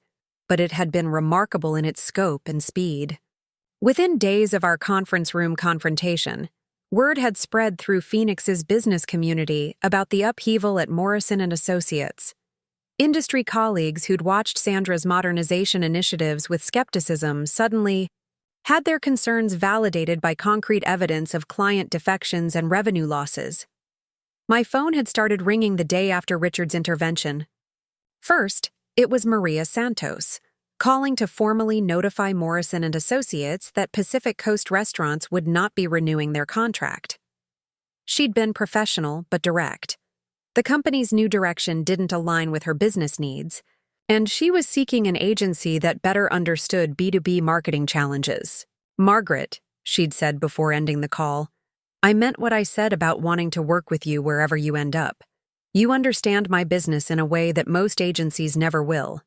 but it had been remarkable in its scope and speed. Within days of our conference room confrontation, word had spread through Phoenix's business community about the upheaval at Morrison & Associates. Industry colleagues who'd watched Sandra's modernization initiatives with skepticism suddenly had their concerns validated by concrete evidence of client defections and revenue losses. My phone had started ringing the day after Richard's intervention. First, it was Maria Santos, calling to formally notify Morrison & Associates that Pacific Coast Restaurants would not be renewing their contract. She'd been professional but direct. The company's new direction didn't align with her business needs, and she was seeking an agency that better understood B2B marketing challenges. "Margaret," she'd said before ending the call, "I meant what I said about wanting to work with you wherever you end up. You understand my business in a way that most agencies never will."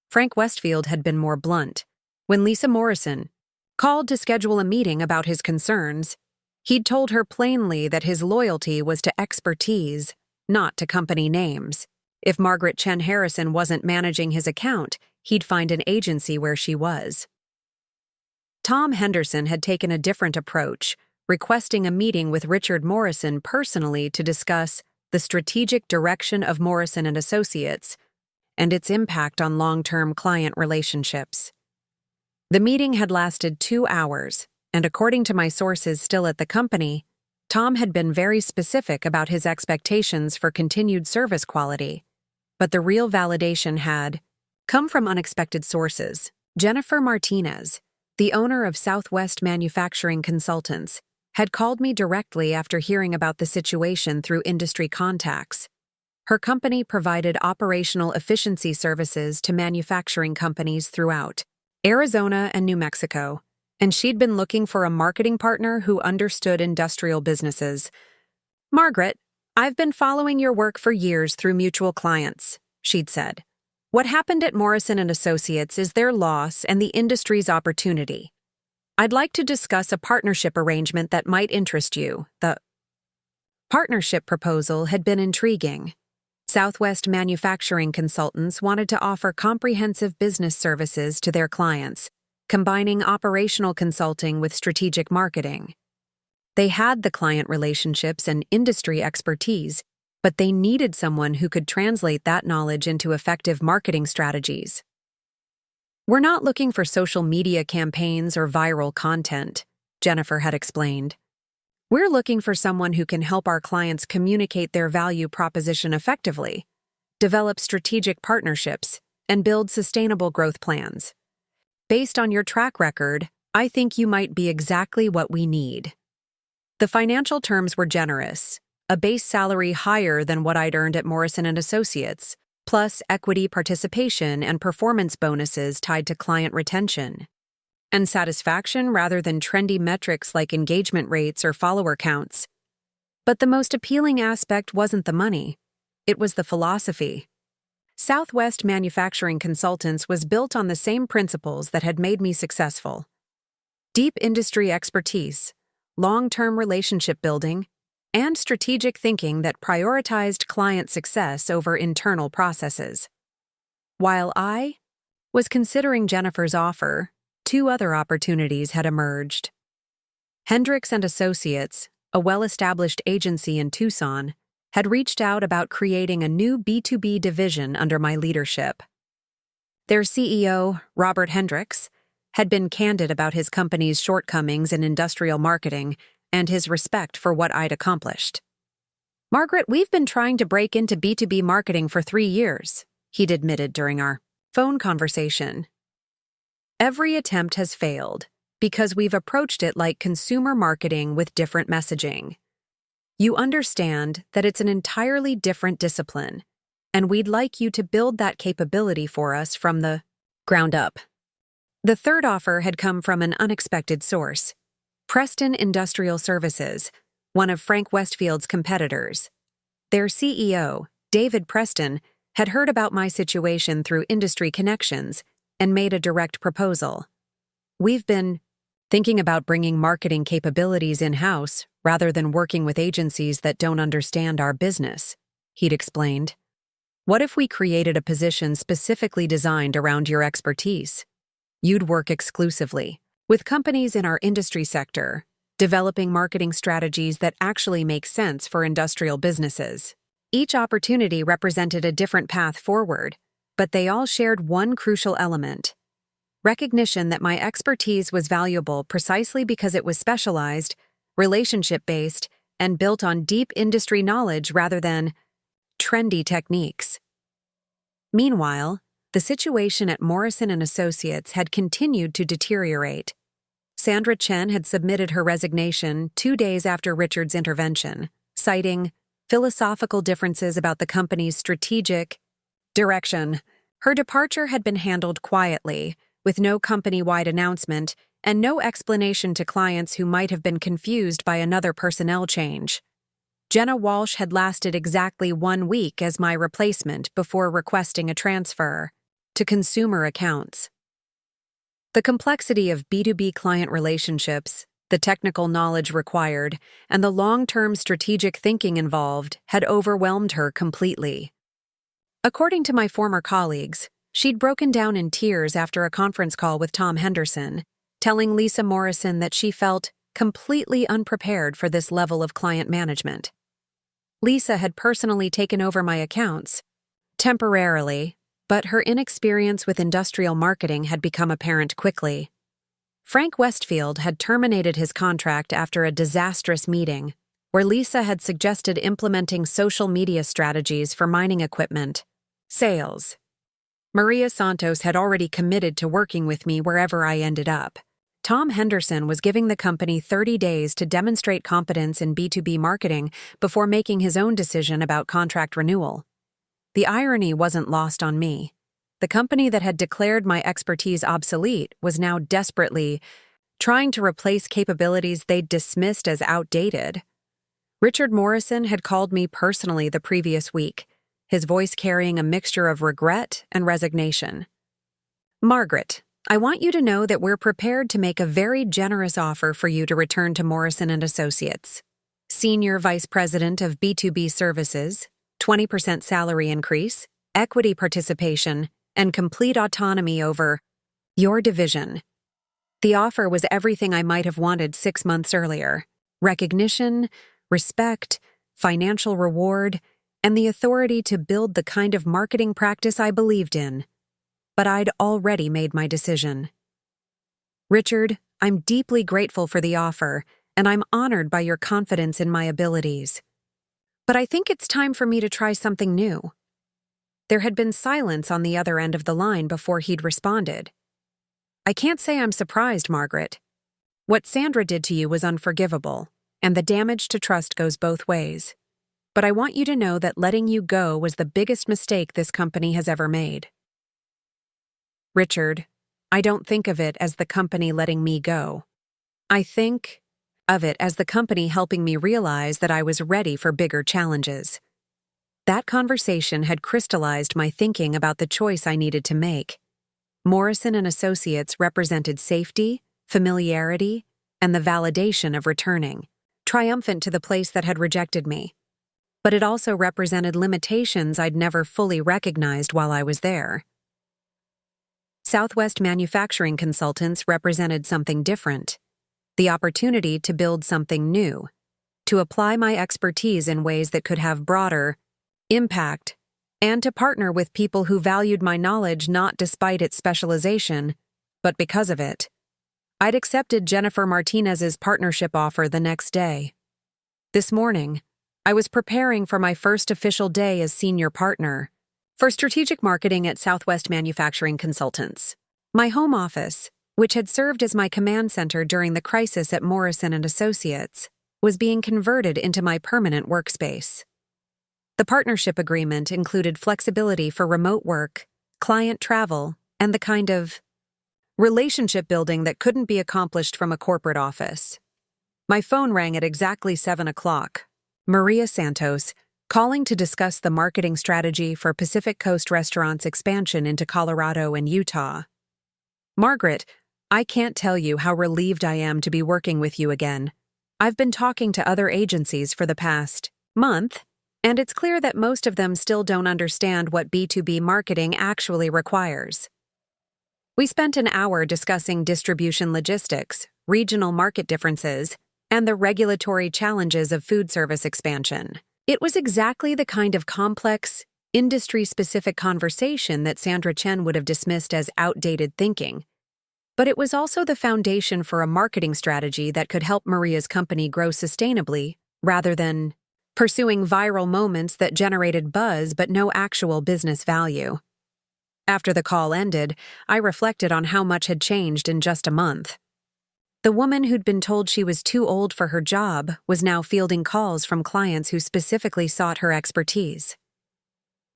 Frank Westfield had been more blunt. When Lisa Morrison called to schedule a meeting about his concerns, he'd told her plainly that his loyalty was to expertise, not to company names. If Margaret Chen Harrison wasn't managing his account, he'd find an agency where she was. Tom Henderson had taken a different approach, requesting a meeting with Richard Morrison personally to discuss the strategic direction of Morrison & Associates and its impact on long-term client relationships. The meeting had lasted 2 hours, and according to my sources still at the company, Tom had been very specific about his expectations for continued service quality. But the real validation had come from unexpected sources. Jennifer Martinez, the owner of Southwest Manufacturing Consultants, had called me directly after hearing about the situation through industry contacts. Her company provided operational efficiency services to manufacturing companies throughout Arizona and New Mexico, and she'd been looking for a marketing partner who understood industrial businesses. "Margaret, I've been following your work for years through mutual clients," she'd said. "What happened at Morrison & Associates is their loss and the industry's opportunity. I'd like to discuss a partnership arrangement that might interest you." The partnership proposal had been intriguing. Southwest Manufacturing Consultants wanted to offer comprehensive business services to their clients, combining operational consulting with strategic marketing. They had the client relationships and industry expertise, but they needed someone who could translate that knowledge into effective marketing strategies. "We're not looking for social media campaigns or viral content," Jennifer had explained. "We're looking for someone who can help our clients communicate their value proposition effectively, develop strategic partnerships, and build sustainable growth plans. Based on your track record, I think you might be exactly what we need." The financial terms were generous, a base salary higher than what I'd earned at Morrison & Associates, plus equity participation and performance bonuses tied to client retention, and satisfaction rather than trendy metrics like engagement rates or follower counts. But the most appealing aspect wasn't the money, it was the philosophy. Southwest Manufacturing Consultants was built on the same principles that had made me successful: deep industry expertise, long-term relationship building, and strategic thinking that prioritized client success over internal processes. While I was considering Jennifer's offer, 2 other opportunities had emerged. Hendricks & Associates, a well-established agency in Tucson, had reached out about creating a new B2B division under my leadership. Their CEO, Robert Hendricks, had been candid about his company's shortcomings in industrial marketing and his respect for what I'd accomplished. "Margaret, we've been trying to break into B2B marketing for 3 years, he'd admitted during our phone conversation. "Every attempt has failed because we've approached it like consumer marketing with different messaging. You understand that it's an entirely different discipline, and we'd like you to build that capability for us from the ground up." The third offer had come from an unexpected source: Preston Industrial Services, one of Frank Westfield's competitors. Their CEO, David Preston, had heard about my situation through industry connections and made a direct proposal. We've been thinking about bringing marketing capabilities in-house rather than working with agencies that don't understand our business, he'd explained. What if we created a position specifically designed around your expertise? You'd work exclusively with companies in our industry sector, developing marketing strategies that actually make sense for industrial businesses. Each opportunity represented a different path forward, but they all shared one crucial element: recognition that my expertise was valuable precisely because it was specialized, relationship-based, and built on deep industry knowledge rather than trendy techniques. Meanwhile, the situation at Morrison & Associates had continued to deteriorate. Sandra Chen had submitted her resignation 2 days after Richard's intervention, citing philosophical differences about the company's strategic direction. Her departure had been handled quietly, with no company-wide announcement and no explanation to clients who might have been confused by another personnel change. Jenna Walsh had lasted exactly 1 week as my replacement before requesting a transfer to consumer accounts. The complexity of B2B client relationships, the technical knowledge required, and the long-term strategic thinking involved had overwhelmed her completely. According to my former colleagues, she'd broken down in tears after a conference call with Tom Henderson, telling Lisa Morrison that she felt completely unprepared for this level of client management. Lisa had personally taken over my accounts, temporarily, but her inexperience with industrial marketing had become apparent quickly. Frank Westfield had terminated his contract after a disastrous meeting, where Lisa had suggested implementing social media strategies for mining equipment sales. Maria Santos had already committed to working with me wherever I ended up. Tom Henderson was giving the company 30 days to demonstrate competence in B2B marketing before making his own decision about contract renewal. The irony wasn't lost on me. The company that had declared my expertise obsolete was now desperately trying to replace capabilities they'd dismissed as outdated. Richard Morrison had called me personally the previous week, his voice carrying a mixture of regret and resignation. "Margaret, I want you to know that we're prepared to make a very generous offer for you to return to Morrison & Associates. Senior Vice President of B2B Services, 20% salary increase, equity participation, and complete autonomy over your division." The offer was everything I might have wanted 6 months earlier: recognition, respect, financial reward, and the authority to build the kind of marketing practice I believed in. But I'd already made my decision. "Richard, I'm deeply grateful for the offer, and I'm honored by your confidence in my abilities. But I think it's time for me to try something new." There had been silence on the other end of the line before he'd responded. "I can't say I'm surprised, Margaret. What Sandra did to you was unforgivable, and the damage to trust goes both ways. But I want you to know that letting you go was the biggest mistake this company has ever made." "Richard, I don't think of it as the company letting me go. I think of it as the company helping me realize that I was ready for bigger challenges." That conversation had crystallized my thinking about the choice I needed to make. Morrison & Associates represented safety, familiarity, and the validation of returning, triumphant to the place that had rejected me. But it also represented limitations I'd never fully recognized while I was there. Southwest Manufacturing Consultants represented something different: the opportunity to build something new, to apply my expertise in ways that could have broader impact, and to partner with people who valued my knowledge not despite its specialization, but because of it. I'd accepted Jennifer Martinez's partnership offer the next day. This morning, I was preparing for my first official day as senior partner for strategic marketing at Southwest Manufacturing Consultants. My home office, which had served as my command center during the crisis at Morrison & Associates, was being converted into my permanent workspace. The partnership agreement included flexibility for remote work, client travel, and the kind of relationship building that couldn't be accomplished from a corporate office. My phone rang at exactly 7 o'clock. Maria Santos, calling to discuss the marketing strategy for Pacific Coast Restaurants' expansion into Colorado and Utah. "Margaret, I can't tell you how relieved I am to be working with you again. I've been talking to other agencies for the past month, and it's clear that most of them still don't understand what B2B marketing actually requires. We spent an hour discussing distribution logistics, regional market differences, and the regulatory challenges of food service expansion. It was exactly the kind of complex, industry-specific conversation that Sandra Chen would have dismissed as outdated thinking. But it was also the foundation for a marketing strategy that could help Maria's company grow sustainably, rather than pursuing viral moments that generated buzz but no actual business value. After the call ended, I reflected on how much had changed in just a month. The woman who'd been told she was too old for her job was now fielding calls from clients who specifically sought her expertise.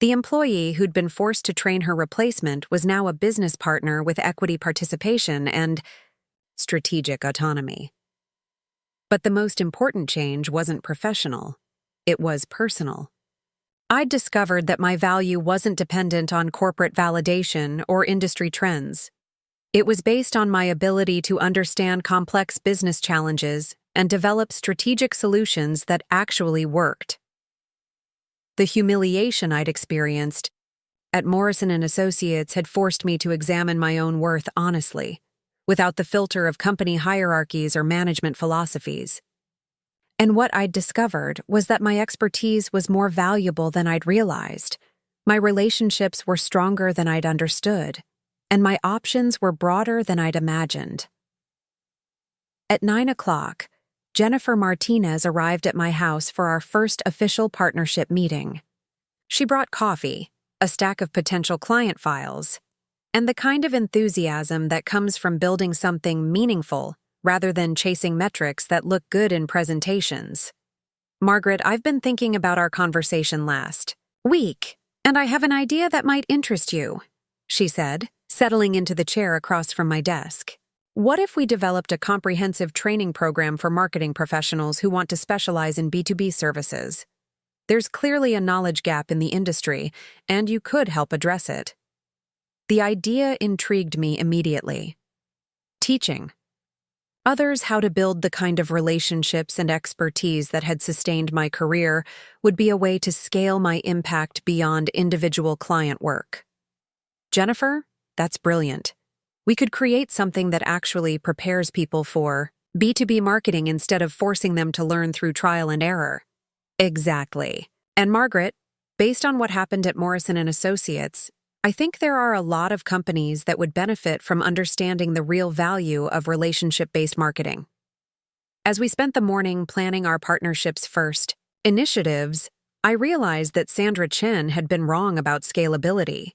The employee who'd been forced to train her replacement was now a business partner with equity participation and strategic autonomy. But the most important change wasn't professional. It was personal. I'd discovered that my value wasn't dependent on corporate validation or industry trends. It was based on my ability to understand complex business challenges and develop strategic solutions that actually worked. The humiliation I'd experienced at Morrison & Associates had forced me to examine my own worth honestly, without the filter of company hierarchies or management philosophies. And what I'd discovered was that my expertise was more valuable than I'd realized. My relationships were stronger than I'd understood, and my options were broader than I'd imagined. At 9 o'clock, Jennifer Martinez arrived at my house for our first official partnership meeting. She brought coffee, a stack of potential client files, and the kind of enthusiasm that comes from building something meaningful rather than chasing metrics that look good in presentations. Margaret, I've been thinking about our conversation last week, and I have an idea that might interest you, she said, settling into the chair across from my desk. What if we developed a comprehensive training program for marketing professionals who want to specialize in B2B services? There's clearly a knowledge gap in the industry, and you could help address it. The idea intrigued me immediately. Teaching others how to build the kind of relationships and expertise that had sustained my career would be a way to scale my impact beyond individual client work. Jennifer, that's brilliant. We could create something that actually prepares people for B2B marketing instead of forcing them to learn through trial and error. Exactly. And Margaret, based on what happened at Morrison & Associates, I think there are a lot of companies that would benefit from understanding the real value of relationship-based marketing. As we spent the morning planning our partnership's first initiatives, I realized that Sandra Chen had been wrong about scalability.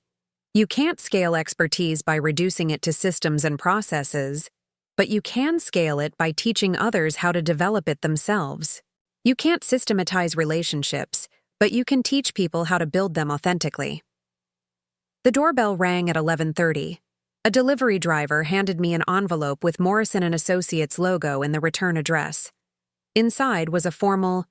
You can't scale expertise by reducing it to systems and processes, but you can scale it by teaching others how to develop it themselves. You can't systematize relationships, but you can teach people how to build them authentically. The doorbell rang at 11:30. A delivery driver handed me an envelope with Morrison & Associates logo in the return address. Inside was a formal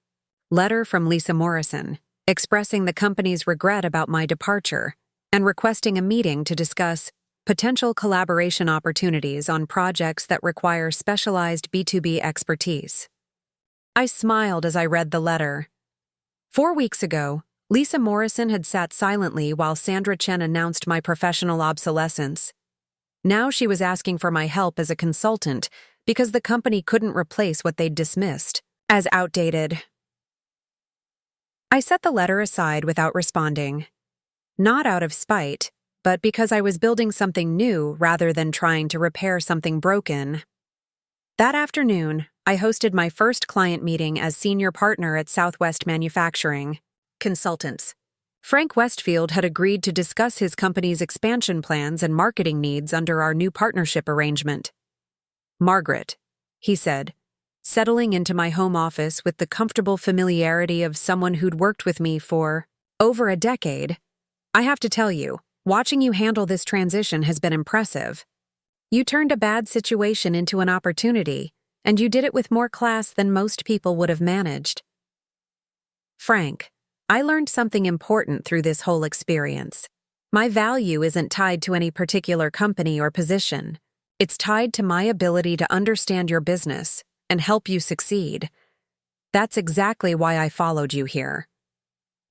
letter from Lisa Morrison, expressing the company's regret about my departure and requesting a meeting to discuss potential collaboration opportunities on projects that require specialized B2B expertise. I smiled as I read the letter. 4 weeks ago, Lisa Morrison had sat silently while Sandra Chen announced my professional obsolescence. Now she was asking for my help as a consultant because the company couldn't replace what they'd dismissed as outdated. I set the letter aside without responding. Not out of spite, but because I was building something new rather than trying to repair something broken. That afternoon, I hosted my first client meeting as senior partner at Southwest Manufacturing Consultants. Frank Westfield had agreed to discuss his company's expansion plans and marketing needs under our new partnership arrangement. Margaret, he said, settling into my home office with the comfortable familiarity of someone who'd worked with me for over a decade, I have to tell you, watching you handle this transition has been impressive. You turned a bad situation into an opportunity, and you did it with more class than most people would have managed. Frank, I learned something important through this whole experience. My value isn't tied to any particular company or position. It's tied to my ability to understand your business and help you succeed. That's exactly why I followed you here.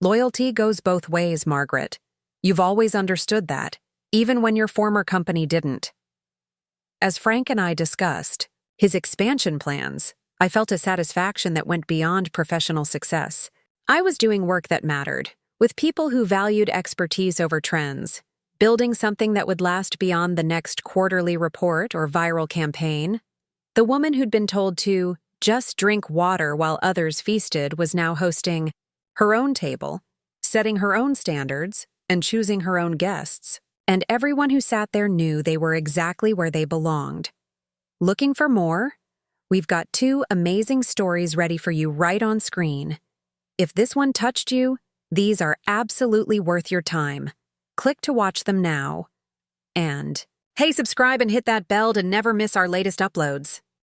Loyalty goes both ways, Margaret. You've always understood that, even when your former company didn't. As Frank and I discussed his expansion plans, I felt a satisfaction that went beyond professional success. I was doing work that mattered, with people who valued expertise over trends, building something that would last beyond the next quarterly report or viral campaign. The woman who'd been told to just drink water while others feasted was now hosting her own table, setting her own standards, and choosing her own guests. And everyone who sat there knew they were exactly where they belonged. Looking for more? We've got 2 amazing stories ready for you right on screen. If this one touched you, these are absolutely worth your time. Click to watch them now. And, hey, subscribe and hit that bell to never miss our latest uploads.